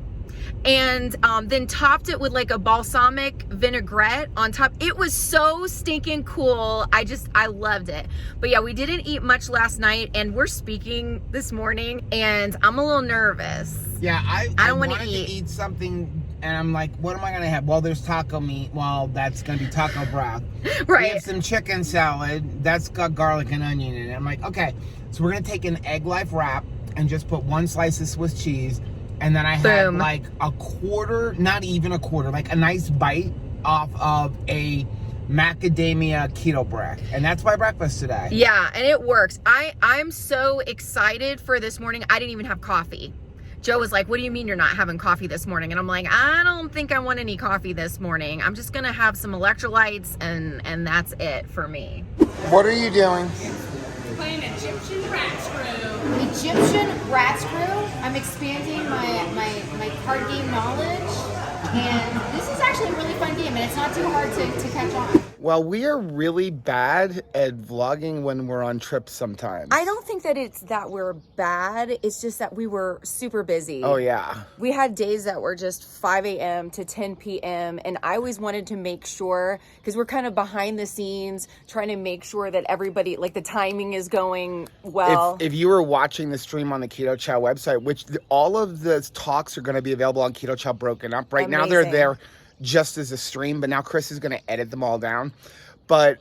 And then topped it with like a balsamic vinaigrette on top. It was so stinking cool. I loved it. But yeah, we didn't eat much last night, and we're speaking this morning, and I'm a little nervous. Yeah, I don't want wanted to eat something, and I'm like, what am I gonna have? Well, there's taco meat. Well, that's gonna be taco broth. Right. We have some chicken salad. That's got garlic and onion in it. I'm like, okay, so we're gonna take an Egg Life wrap and just put one slice of Swiss cheese. And then I had like a quarter, not even a quarter, like a nice bite off of a macadamia keto bread. And that's my breakfast today. Yeah, and it works. I'm so excited for this morning. I didn't even have coffee. Joe was like, what do you mean you're not having coffee this morning? And I'm like, I don't think I want any coffee this morning. I'm just gonna have some electrolytes, and that's it for me. What are you doing? Playing Egyptian rat screw. Egyptian rat screw. I'm expanding my card game knowledge, and this is actually a really fun game, and it's not too hard to catch on. Well, we are really bad at vlogging when we're on trips sometimes. I don't think that it's that we're bad. It's just that we were super busy. Oh, yeah. We had days that were just 5 a.m. to 10 p.m. And I always wanted to make sure, because we're kind of behind the scenes, trying to make sure that everybody, like the timing is going well. If you were watching the stream on the Keto Chow website, which all of the talks are going to be available on Keto Chow broken up. Right now they're there just as a stream, but now Chris is going to edit them all down. But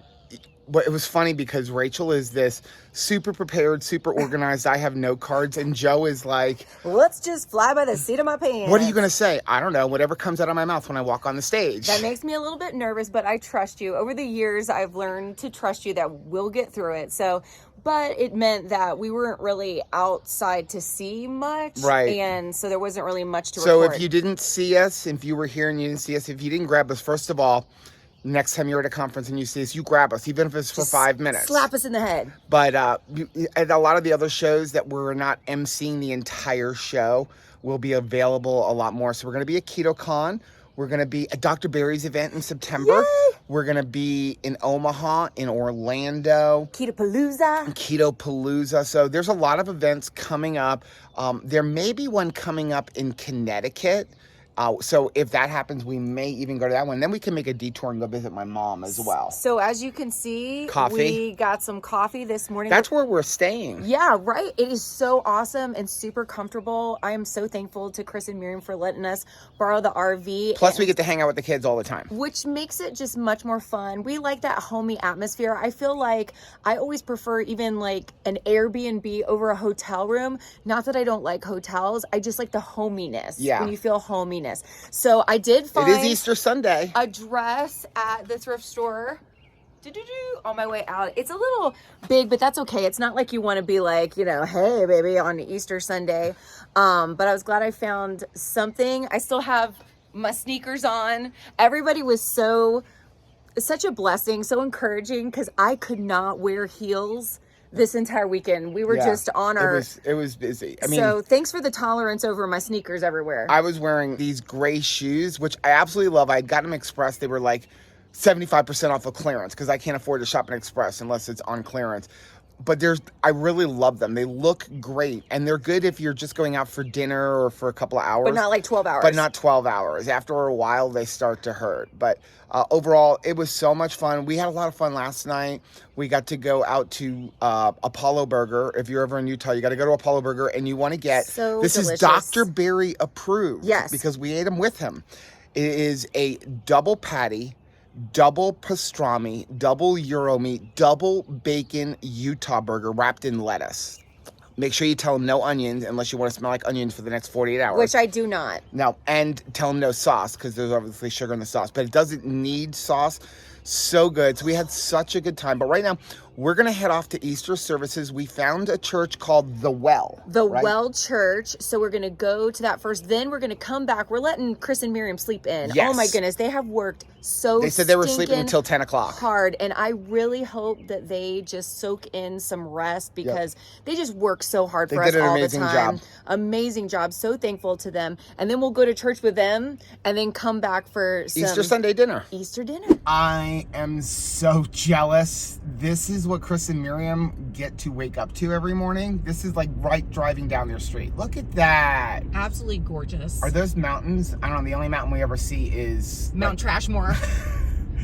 it was funny because Rachel is this super prepared, super organized. I have no cards, and Joe is like, let's just fly by the seat of my pants. What are you going to say? I don't know. Whatever comes out of my mouth when I walk on the stage. That makes me a little bit nervous, but I trust you. Over the years, I've learned to trust you that we'll get through it. So, but it meant that we weren't really outside to see much. Right. And so there wasn't really much to So record. if you didn't see us, if you were here and you didn't see us, if you didn't grab us, first of all, next time you're at a conference and you see us, you grab us, even if it's for 5 minutes. Slap us in the head. But at a lot of the other shows that we're not emceeing the entire show will be available a lot more. So we're going to be at KetoCon. We're going to be at Dr. Barry's event in September. Yay! We're going to be in Omaha, in Orlando. Keto-palooza. So there's a lot of events coming up. There may be one coming up in Connecticut. So if that happens, we may even go to that one. Then we can make a detour and go visit my mom as well. So as you can see, we got some coffee this morning. That's where we're staying. Yeah, right. It is so awesome and super comfortable. I am so thankful to Chris and Miriam for letting us borrow the RV. Plus, we get to hang out with the kids all the time. Which makes it just much more fun. We like that homey atmosphere. I feel like I always prefer even like an Airbnb over a hotel room. Not that I don't like hotels. I just like the hominess. Yeah. When you feel hominess. So I did find it is Easter Sunday. A dress at the thrift store on my way out. It's a little big, but that's okay. It's not like you want to be like, hey baby on Easter Sunday. But I was glad I found something. I still have my sneakers on. Everybody was such a blessing, so encouraging, because I could not wear heels this entire weekend. We were just on our... It was busy. I mean, so thanks for the tolerance over my sneakers everywhere. I was wearing these gray shoes, which I absolutely love. I had gotten them Express. They were like 75% off of clearance, because I can't afford to shop in Express unless it's on clearance. But I really love them. They look great. And they're good if you're just going out for dinner or for a couple of hours. But not like 12 hours. But not 12 hours. After a while, they start to hurt. But overall, it was so much fun. We had a lot of fun last night. We got to go out to Apollo Burger. If you're ever in Utah, you got to go to Apollo Burger. And you want to get... This delicious. Is Dr. Barry approved. Yes. Because we ate them with him. It is a double patty, double pastrami, double Euro meat, double bacon Utah burger wrapped in lettuce. Make sure you tell them no onions unless you want to smell like onions for the next 48 hours. Which I do not. No, and tell them no sauce, because there's obviously sugar in the sauce. But it doesn't need sauce. So good. So we had such a good time. But right now, we're going to head off to Easter services. We found a church called The Well. The Well Church. So we're going to go to that first. Then we're going to come back. We're letting Chris and Miriam sleep in. Yes. Oh my goodness. They have worked so They said they were sleeping until 10 o'clock. Hard. And I really hope that they just soak in some rest because they just work so hard for us all the time. Job. Amazing job. So thankful to them. And then we'll go to church with them and then come back for some Easter Sunday dinner. Easter dinner. I am so jealous. This is what Chris and Miriam get to wake up to every morning. This is like right driving down their street. Look at that. Absolutely gorgeous. Are those mountains? I don't know. The only mountain we ever see is Mount Trashmore.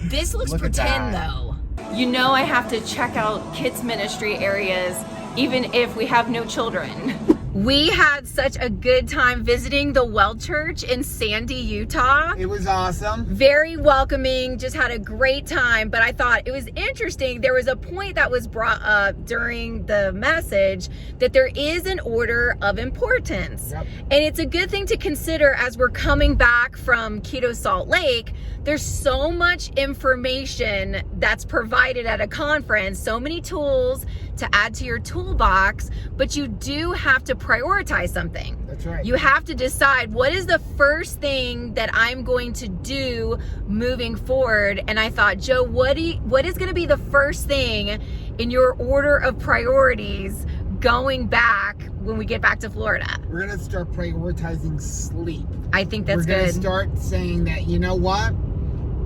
This looks pretend though. You know I have to check out kids ministry areas even if we have no children. We had such a good time visiting the Well Church in Sandy, Utah. It was awesome. Very welcoming, just had a great time. But I thought it was interesting. There was a point that was brought up during the message that there is an order of importance. Yep. And it's a good thing to consider as we're coming back from Keto Salt Lake. There's so much information that's provided at a conference, so many tools to add to your toolbox, but you do have to prioritize something. That's right. You have to decide what is the first thing that I'm going to do moving forward. And I thought, Joe, what is going to be the first thing in your order of priorities going back when we get back to Florida? We're going to start prioritizing sleep. I think that's good. We're going good. to start saying that, you know what?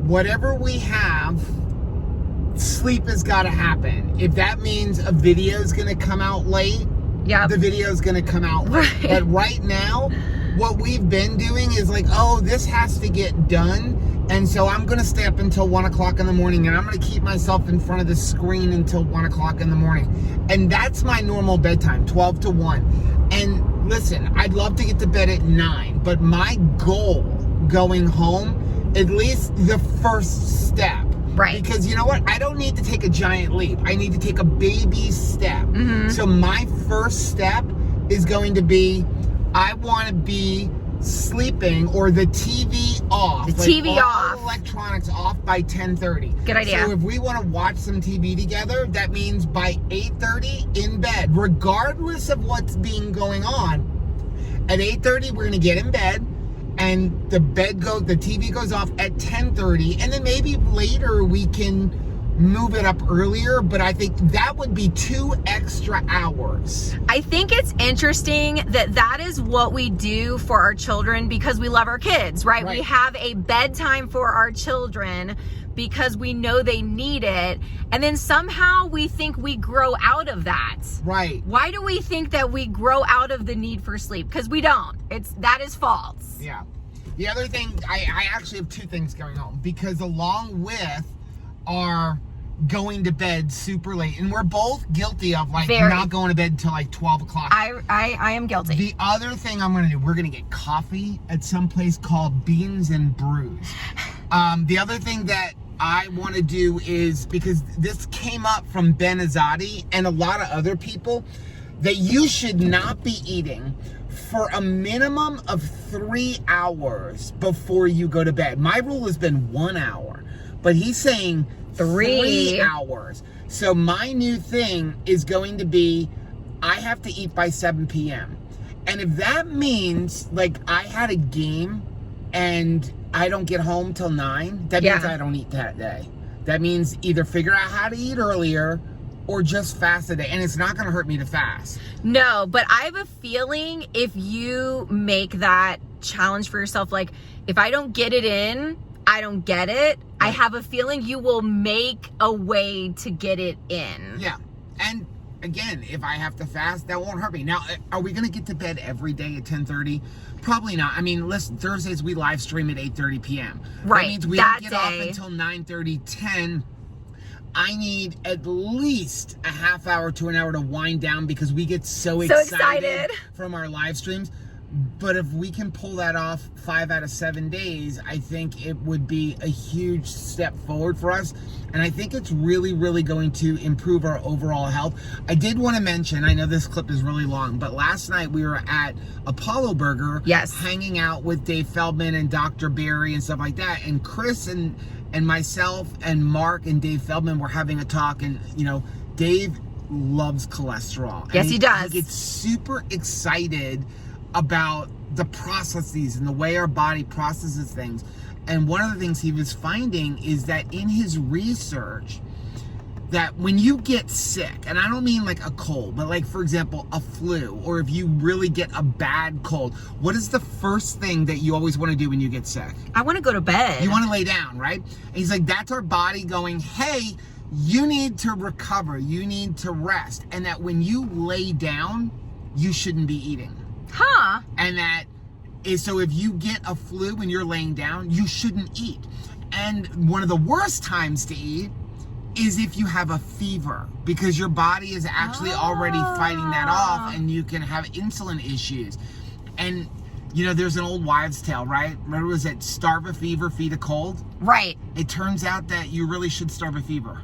Whatever we have, sleep has got to happen. If that means a video is going to come out late, the video is going to come out late. Right. But right now, what we've been doing is like, oh, this has to get done. And so I'm going to stay up until 1 o'clock in the morning, and I'm going to keep myself in front of the screen until 1 o'clock in the morning. And that's my normal bedtime, 12 to 1. And listen, I'd love to get to bed at 9, but my goal going home, at least the first step. Right. Because you know what? I don't need to take a giant leap. I need to take a baby step. Mm-hmm. So my first step is going to be, I want to be sleeping or the TV off. The TV all off. Electronics off by 10:30. Good idea. So if we want to watch some TV together, that means by 8:30 in bed, regardless of what's going on. At 8:30, we're going to get in bed. And the TV goes off at 10:30, and then maybe later we can move it up earlier, but I think that would be 2 extra hours. I think it's interesting that is what we do for our children because we love our kids, right? We have a bedtime for our children because we know they need it, and then somehow we think we grow out of that. Right. Why do we think that we grow out of the need for sleep? Because we don't. That is false. Yeah. The other thing, I actually have 2 things going on, because along with our going to bed super late, and we're both guilty of not going to bed until 12 o'clock. I am guilty. The other thing I'm going to do, we're going to get coffee at some place called Beans and Brews. The other thing that I want to do is, because this came up from Ben Azadi and a lot of other people, that you should not be eating for a minimum of 3 hours before you go to bed. My rule has been 1 hour, but he's saying 3 hours. So my new thing is going to be, I have to eat by 7 p.m. And if that means I had a game and I don't get home till 9, that means I don't eat that day. That means either figure out how to eat earlier or just fast a day. And it's not going to hurt me to fast. No, but I have a feeling if you make that challenge for yourself, if I don't get it in, I don't get it. I have a feeling you will make a way to get it in. Yeah. And again, if I have to fast, that won't hurt me. Now, are we going to get to bed every day at 10:30? Probably not. I mean, listen, Thursdays we live stream at 8:30 p.m. Right. That means we don't get off until 9:30, 10. I need at least a half hour to an hour to wind down because we get so excited from our live streams. But if we can pull that off 5 out of 7 days, I think it would be a huge step forward for us. And I think it's really, really going to improve our overall health. I did want to mention, I know this clip is really long, but last night we were at Apollo Burger, hanging out with Dave Feldman and Dr. Barry and stuff like that. And Chris and And myself and Mark and Dave Feldman were having a talk, and Dave loves cholesterol. Yes, he does. He gets super excited about the processes and the way our body processes things. And one of the things he was finding is that in his research, that when you get sick, and I don't mean like a cold, but like, for example, a flu, or if you really get a bad cold, what is the first thing that you always want to do when you get sick? I want to go to bed. You want to lay down, right? And he's like, that's our body going, hey, you need to recover, you need to rest. And that when you lay down, you shouldn't be eating. Huh? And that is, so if you get a flu when you're laying down, you shouldn't eat. And one of the worst times to eat is if you have a fever, because your body is actually already fighting that off, and you can have insulin issues. And there's an old wives' tale, right? Remember, was it starve a fever, feed a cold? Right. It turns out that you really should starve a fever.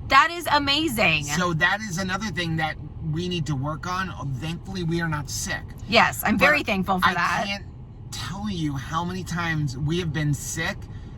That is amazing. So that is another thing that we need to work on. Thankfully, we are not sick. Yes, I'm very thankful for that. I can't tell you how many times we have been sick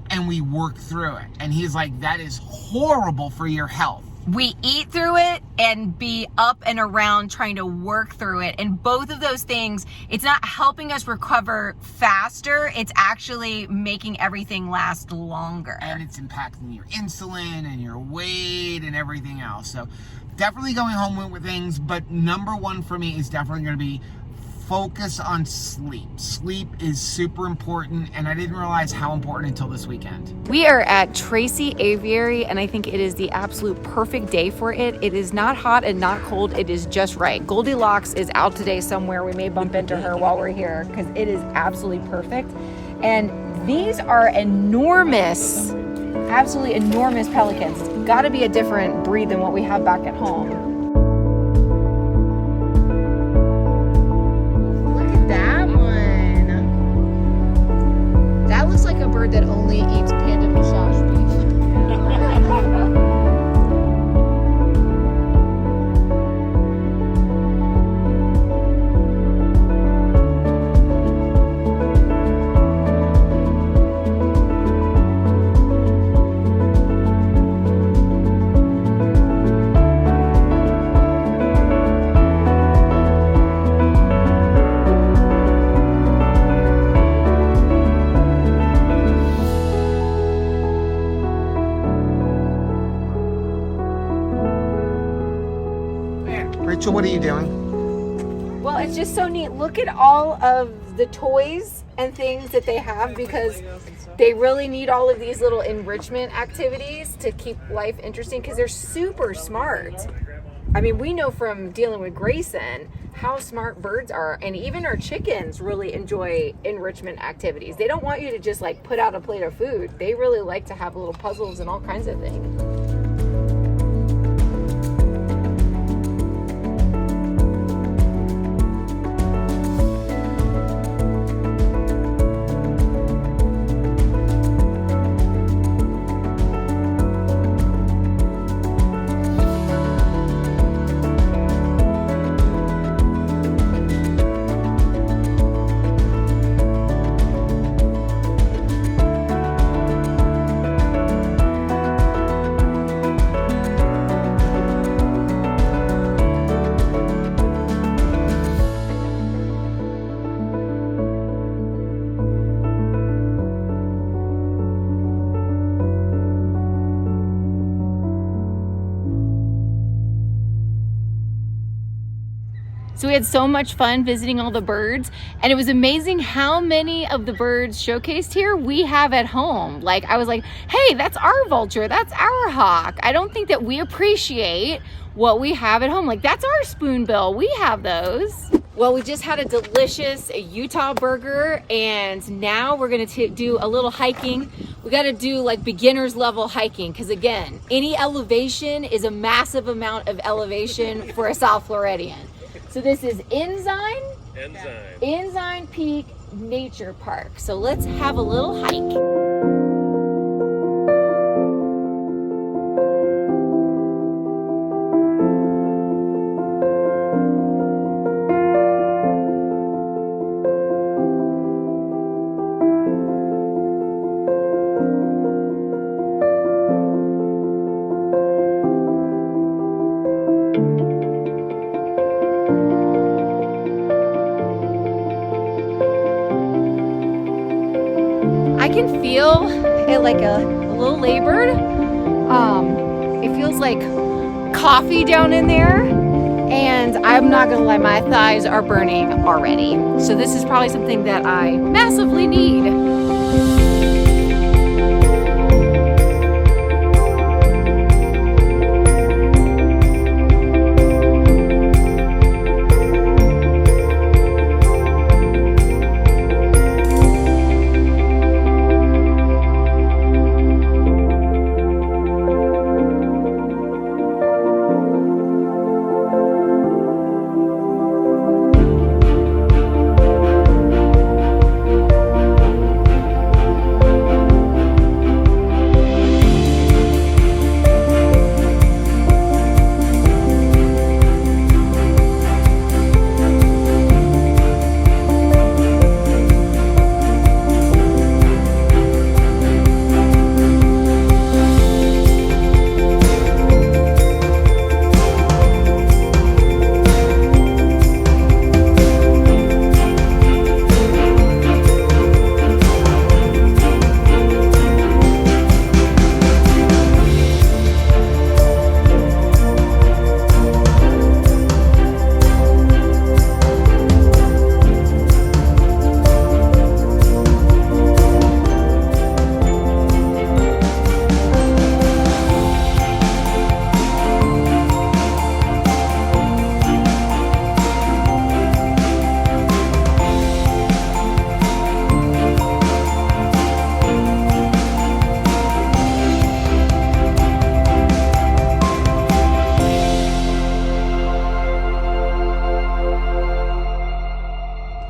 and we work through it. And he's like, that is horrible for your health. We eat through it and be up and around trying to work through it. And both of those things, it's not helping us recover faster. It's actually making everything last longer. And it's impacting your insulin and your weight and everything else. So definitely going home with things. But number one for me is definitely going to be focus on sleep. Sleep is super important, and I didn't realize how important until this weekend. We are at Tracy Aviary, and I think it is the absolute perfect day for it. It is not hot and not cold. It is just right. Goldilocks is out today somewhere. We may bump into her while we're here because it is absolutely perfect. And these are enormous, absolutely enormous pelicans. Got to be a different breed than what we have back at home. A bird that only eats panda massage beef. Rachel, what are you doing? Well, it's just so neat. Look at all of the toys and things that they have, because they really need all of these little enrichment activities to keep life interesting, because they're super smart. I mean, we know from dealing with Grayson how smart birds are, and even our chickens really enjoy enrichment activities. They don't want you to just like put out a plate of food. They really like to have little puzzles and all kinds of things. So we had so much fun visiting all the birds, and it was amazing how many of the birds showcased here we have at home. Like, I was like, hey, that's our vulture, that's our hawk. I don't think that we appreciate what we have at home. Like, that's our spoonbill, we have those. Well, we just had a delicious Utah burger, and now we're gonna do a little hiking. We gotta do like beginner's level hiking, because again, any elevation is a massive amount of elevation for a South Floridian. So this is Ensign Peak Nature Park. So let's have a little hike. can feel it like a little labored. It feels like coffee down in there. And I'm not gonna lie, my thighs are burning already. So this is probably something that I massively need.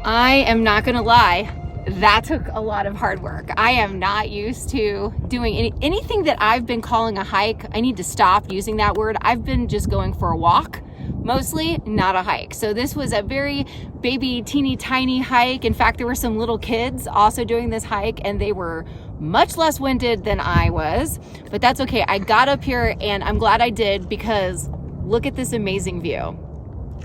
I am not gonna lie, that took a lot of hard work. I am not used to doing anything that I've been calling a hike. I need to stop using that word. I've been just going for a walk, mostly, not a hike. So this was a very baby, teeny tiny hike. In fact, there were some little kids also doing this hike, and they were much less winded than I was, but that's okay. I got up here and I'm glad I did, because look at this amazing view.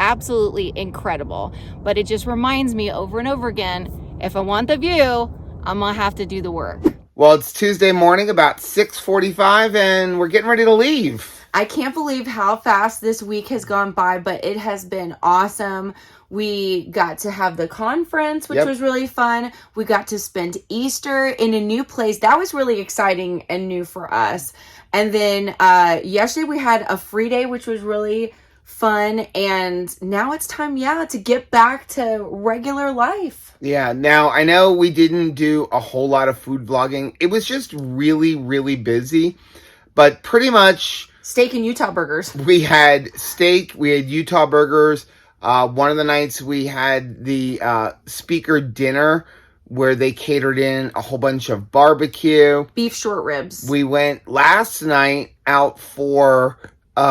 Absolutely incredible. But it just reminds me over and over again, if I want the view, I'm gonna have to do the work. Well, it's Tuesday morning, about 6:45, and we're getting ready to leave. I can't believe how fast this week has gone by, but it has been awesome. We got to have the conference, which was really fun. We got to spend Easter in a new place. That was really exciting and new for us. And then yesterday we had a free day, which was really fun. And now it's time, to get back to regular life. Yeah, now I know we didn't do a whole lot of food vlogging. It was just really, really busy. But pretty much... steak and Utah burgers. We had steak, we had Utah burgers. One of the nights we had the speaker dinner where they catered in a whole bunch of barbecue. Beef short ribs. We went last night out for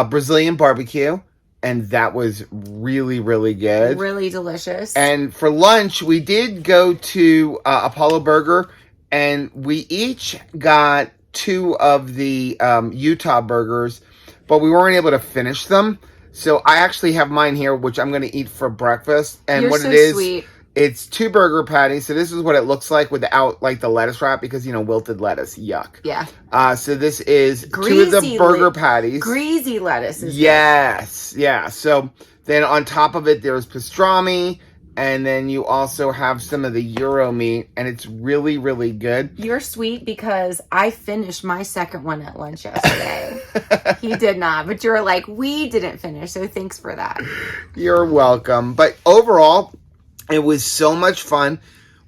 Brazilian barbecue, and that was really, really good. Really delicious. And for lunch, we did go to Apollo Burger, and we each got 2 of the Utah burgers, but we weren't able to finish them. So I actually have mine here, which I'm going to eat for breakfast. And You're what so it is, sweet. It's 2 burger patties. So this is what it looks like without like the lettuce wrap, because wilted lettuce, yuck. Yeah. So this is Greasy 2 of the burger patties. Greasy lettuce. Yes. Yeah. So then on top of it, there's pastrami. And then you also have some of the Euro meat, and it's really, really good. You're sweet because I finished my second one at lunch yesterday. He did not, but you're like, we didn't finish, so thanks for that. You're welcome. But overall, it was so much fun.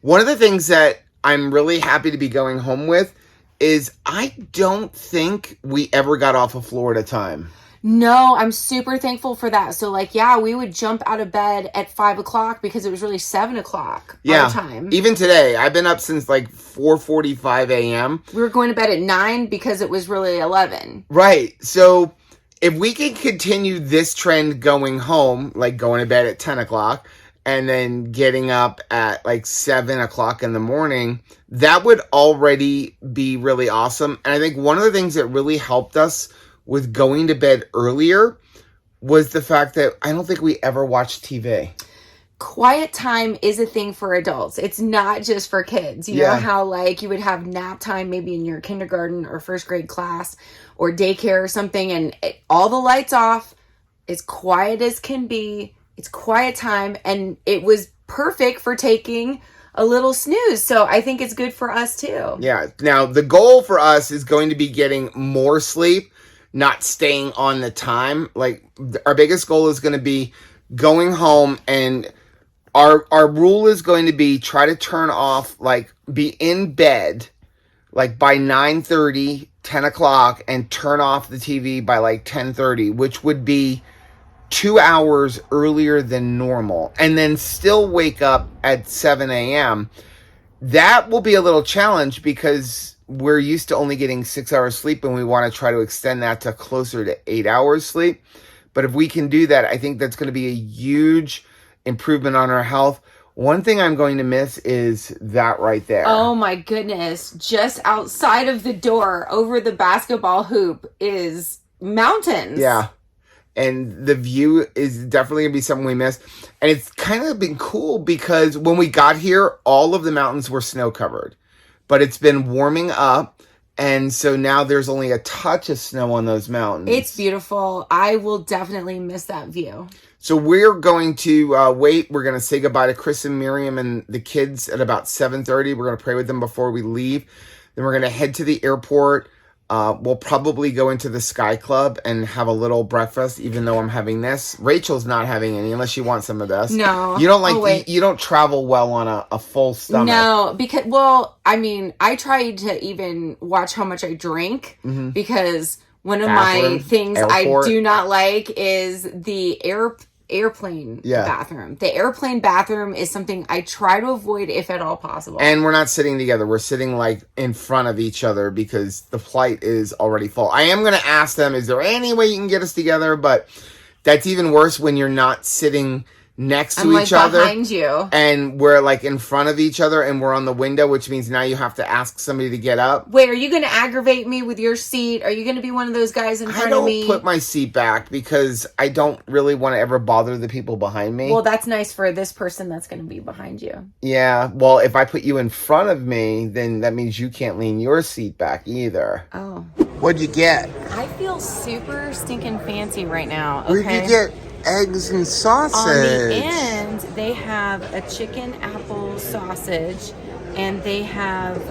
One of the things that I'm really happy to be going home with is I don't think we ever got off of Florida time. No, I'm super thankful for that. So we would jump out of bed at 5 o'clock because it was really 7 o'clock our time. Even today, I've been up since 4:45 a.m. We were going to bed at 9 because it was really 11. Right. So if we can continue this trend going home, going to bed at 10 o'clock and then getting up at 7 o'clock in the morning, that would already be really awesome. And I think one of the things that really helped us with going to bed earlier was the fact that I don't think we ever watched TV. quiet time is a thing for adults. It's not just for kids. You know how like you would have nap time maybe in your kindergarten or first grade class or daycare or something, and all the lights off, as quiet as can be. It's quiet time, and it was perfect for taking a little snooze. So I think it's good for us too. Yeah. Now the goal for us is going to be getting more sleep, not staying on the time. Like our biggest goal is going to be going home, and our rule is going to be try to turn off, like be in bed like by 9:30, 10 o'clock, and turn off the TV by like 10:30, which would be 2 hours earlier than normal, and then still wake up at 7 a.m. That will be a little challenge because we're used to only getting 6 hours sleep, and we want to try to extend that to closer to 8 hours sleep. But if we can do that, I think that's going to be a huge improvement on our health. One thing I'm going to miss is that right there. Oh my goodness. Just outside of the door over the basketball hoop is mountains. Yeah. And the view is definitely going to be something we miss. And it's kind of been cool because when we got here, all of the mountains were snow covered. But it's been warming up. And so now there's only a touch of snow on those mountains. It's beautiful. I will definitely miss that view. So we're going to wait. We're going to say goodbye to Chris and Miriam and the kids at about 7:30. We're going to pray with them before we leave. Then we're going to head to the airport. We'll probably go into the Sky Club and have a little breakfast, even though I'm having this. Rachel's not having any unless she wants some of this. No. You don't like you don't travel well on a full stomach. No, because, well, I mean, I try to even watch how much I drink because one of my things airport. I do not like is the airplane bathroom. The airplane bathroom is something I try to avoid if at all possible. And we're not sitting together. We're sitting like in front of each other because the flight is already full. I am going to ask them, is there any way you can get us together? But that's even worse when you're not sitting next to each other. Behind you. And we're like in front of each other and we're on the window, which means now you have to ask somebody to get up. Wait, are you going to aggravate me with your seat? Are you going to be one of those guys in front of me? I don't put my seat back because I don't really want to ever bother the people behind me. Well, that's nice for this person that's going to be behind you. Yeah, well, if I put you in front of me, then that means you can't lean your seat back either. Oh. What'd you get? I feel super stinking fancy right now. Okay. Where'd you get eggs and sausage? On the end, they have a chicken apple sausage, and they have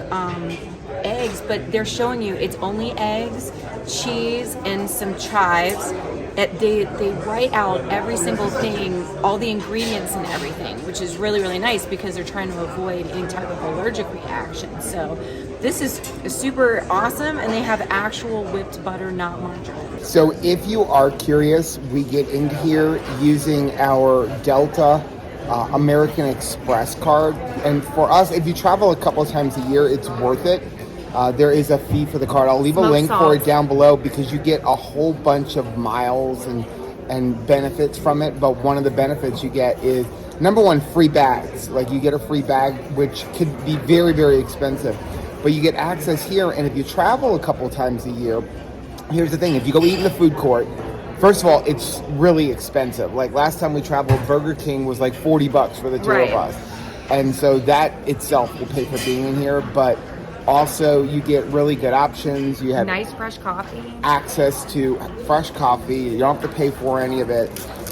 eggs, but they're showing you it's only eggs, cheese, and some chives. They write out every single thing, all the ingredients and everything, which is really, really nice because they're trying to avoid any type of allergic reaction. So this is super awesome, and they have actual whipped butter, not margarine. So if you are curious, we get into here using our Delta American Express card. And for us, if you travel a couple of times a year, it's worth it. There is a fee for the card. I'll leave a link for it down below because you get a whole bunch of miles and benefits from it. But one of the benefits you get is, number one, free bags. Like you get a free bag, which could be very, very expensive. But you get access here, and if you travel a couple times a year, here's the thing. If you go eat in the food court, first of all, it's really expensive. Like last time we traveled, Burger King was like $40 for the two of us. And so that itself will pay for being in here. But also, you get really good options. You have nice fresh coffee. Access to fresh coffee. You don't have to pay for any of it.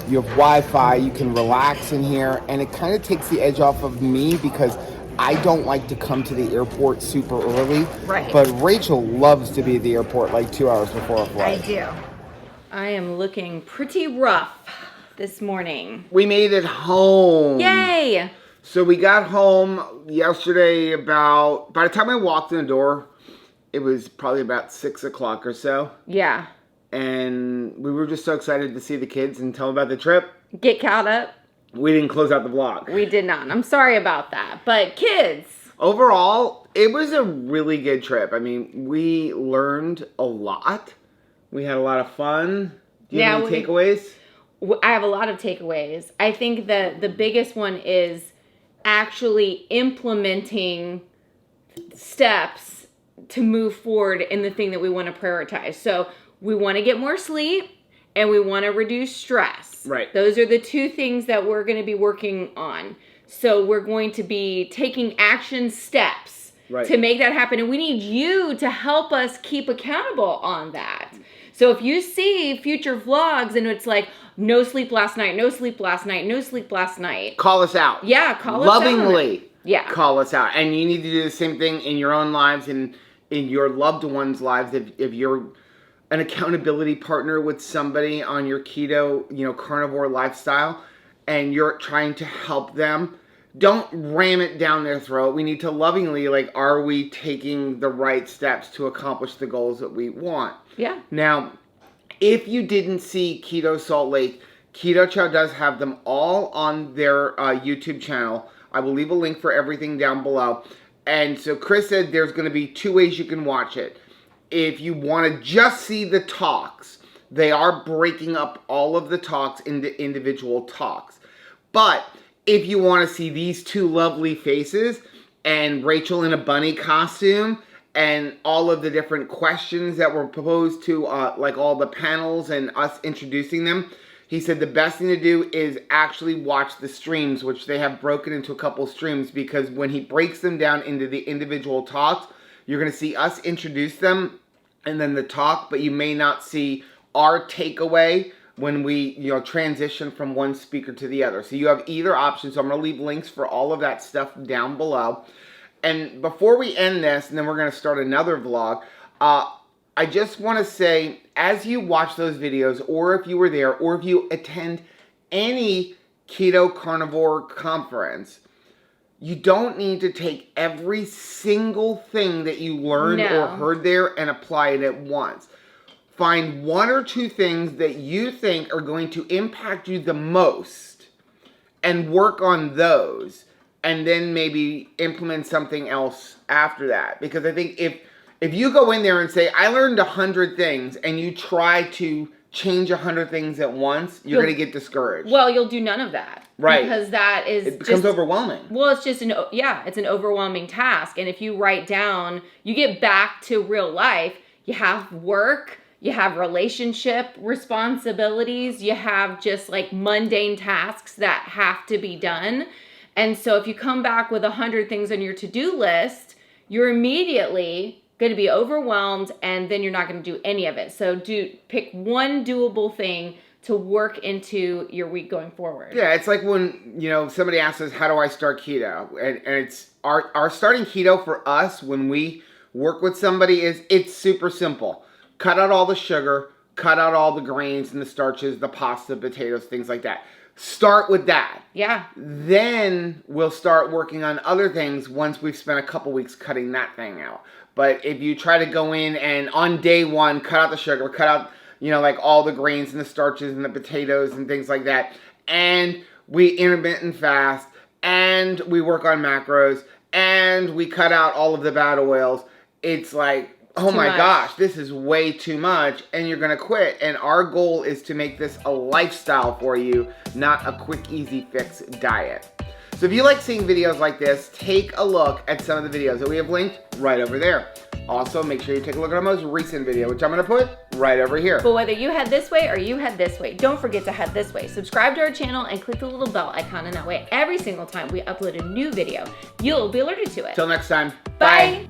You have Wi-Fi. You can relax in here. And it kind of takes the edge off of me because I don't like to come to the airport super early. Right. But Rachel loves to be at the airport like 2 hours before a flight. I do. I am looking pretty rough this morning. We made it home. Yay! So we got home yesterday by the time I walked in the door, it was probably about 6 o'clock or so. Yeah. And we were just so excited to see the kids and tell them about the trip. Get caught up. We didn't close out the vlog. We did not. I'm sorry about that. But kids. Overall, it was a really good trip. I mean, we learned a lot. We had a lot of fun. Do you have any takeaways? I have a lot of takeaways. I think that the biggest one is actually implementing steps to move forward in the thing that we want to prioritize. So we want to get more sleep, and we want to reduce stress. Right. Those are the two things that we're going to be working on. So we're going to be taking action steps to make that happen. And we need you to help us keep accountable on that. So if you see future vlogs and it's like, no sleep last night, no sleep last night, no sleep last night. Call us out. Yeah, call us out. Lovingly. Yeah. Call us out. And you need to do the same thing in your own lives and in your loved ones' lives. If you're an accountability partner with somebody on your keto, carnivore lifestyle, and you're trying to help them, don't ram it down their throat. We need to lovingly, are we taking the right steps to accomplish the goals that we want? Yeah. Now, if you didn't see Keto Salt Lake, Keto Chow does have them all on their YouTube channel. I will leave a link for everything down below. And so Chris said there's going to be 2 ways you can watch it. If you want to just see the talks, they are breaking up all of the talks into individual talks. But if you want to see these 2 lovely faces and Rachel in a bunny costume and all of the different questions that were proposed to all the panels and us introducing them, he said the best thing to do is actually watch the streams, which they have broken into a couple streams, because when he breaks them down into the individual talks, you're going to see us introduce them and then the talk, but you may not see our takeaway when we transition from one speaker to the other. So you have either option. So I'm going to leave links for all of that stuff down below. And before we end this, and then we're going to start another vlog, I just want to say, as you watch those videos, or if you were there, or if you attend any keto carnivore conference, you don't need to take every single thing that you learned or heard there and apply it at once. Find 1 or 2 things that you think are going to impact you the most and work on those, and then maybe implement something else after that. Because I think if you go in there and say, I learned 100 things, and you try to change 100 things at once, you're going to get discouraged. Well, you'll do none of that. Right. Because that is it becomes overwhelming. Well, it's just it's an overwhelming task. And if you write down, you get back to real life, you have work, you have relationship responsibilities, you have just mundane tasks that have to be done. And so if you come back with 100 things on your to-do list, you're immediately going to be overwhelmed, and then you're not going to do any of it. So pick one doable thing to work into your week going forward. Yeah, it's like when, somebody asks us, how do I start keto? And it's our starting keto for us when we work with somebody it's super simple. Cut out all the sugar, cut out all the grains and the starches, the pasta, potatoes, things like that. Start with that. Yeah. Then we'll start working on other things once we've spent a couple weeks cutting that thing out. But if you try to go in and on day 1, cut out the sugar, cut out, all the grains and the starches and the potatoes and things like that, and we intermittent fast, and we work on macros, and we cut out all of the bad oils, it's like, oh my gosh, this is way too much, and you're going to quit. And our goal is to make this a lifestyle for you, not a quick, easy fix diet. So if you like seeing videos like this, take a look at some of the videos that we have linked right over there. Also, make sure you take a look at our most recent video, which I'm going to put right over here. But whether you head this way or you head this way, don't forget to head this way. Subscribe to our channel and click the little bell icon, and that way every single time we upload a new video, you'll be alerted to it. Till next time. Bye.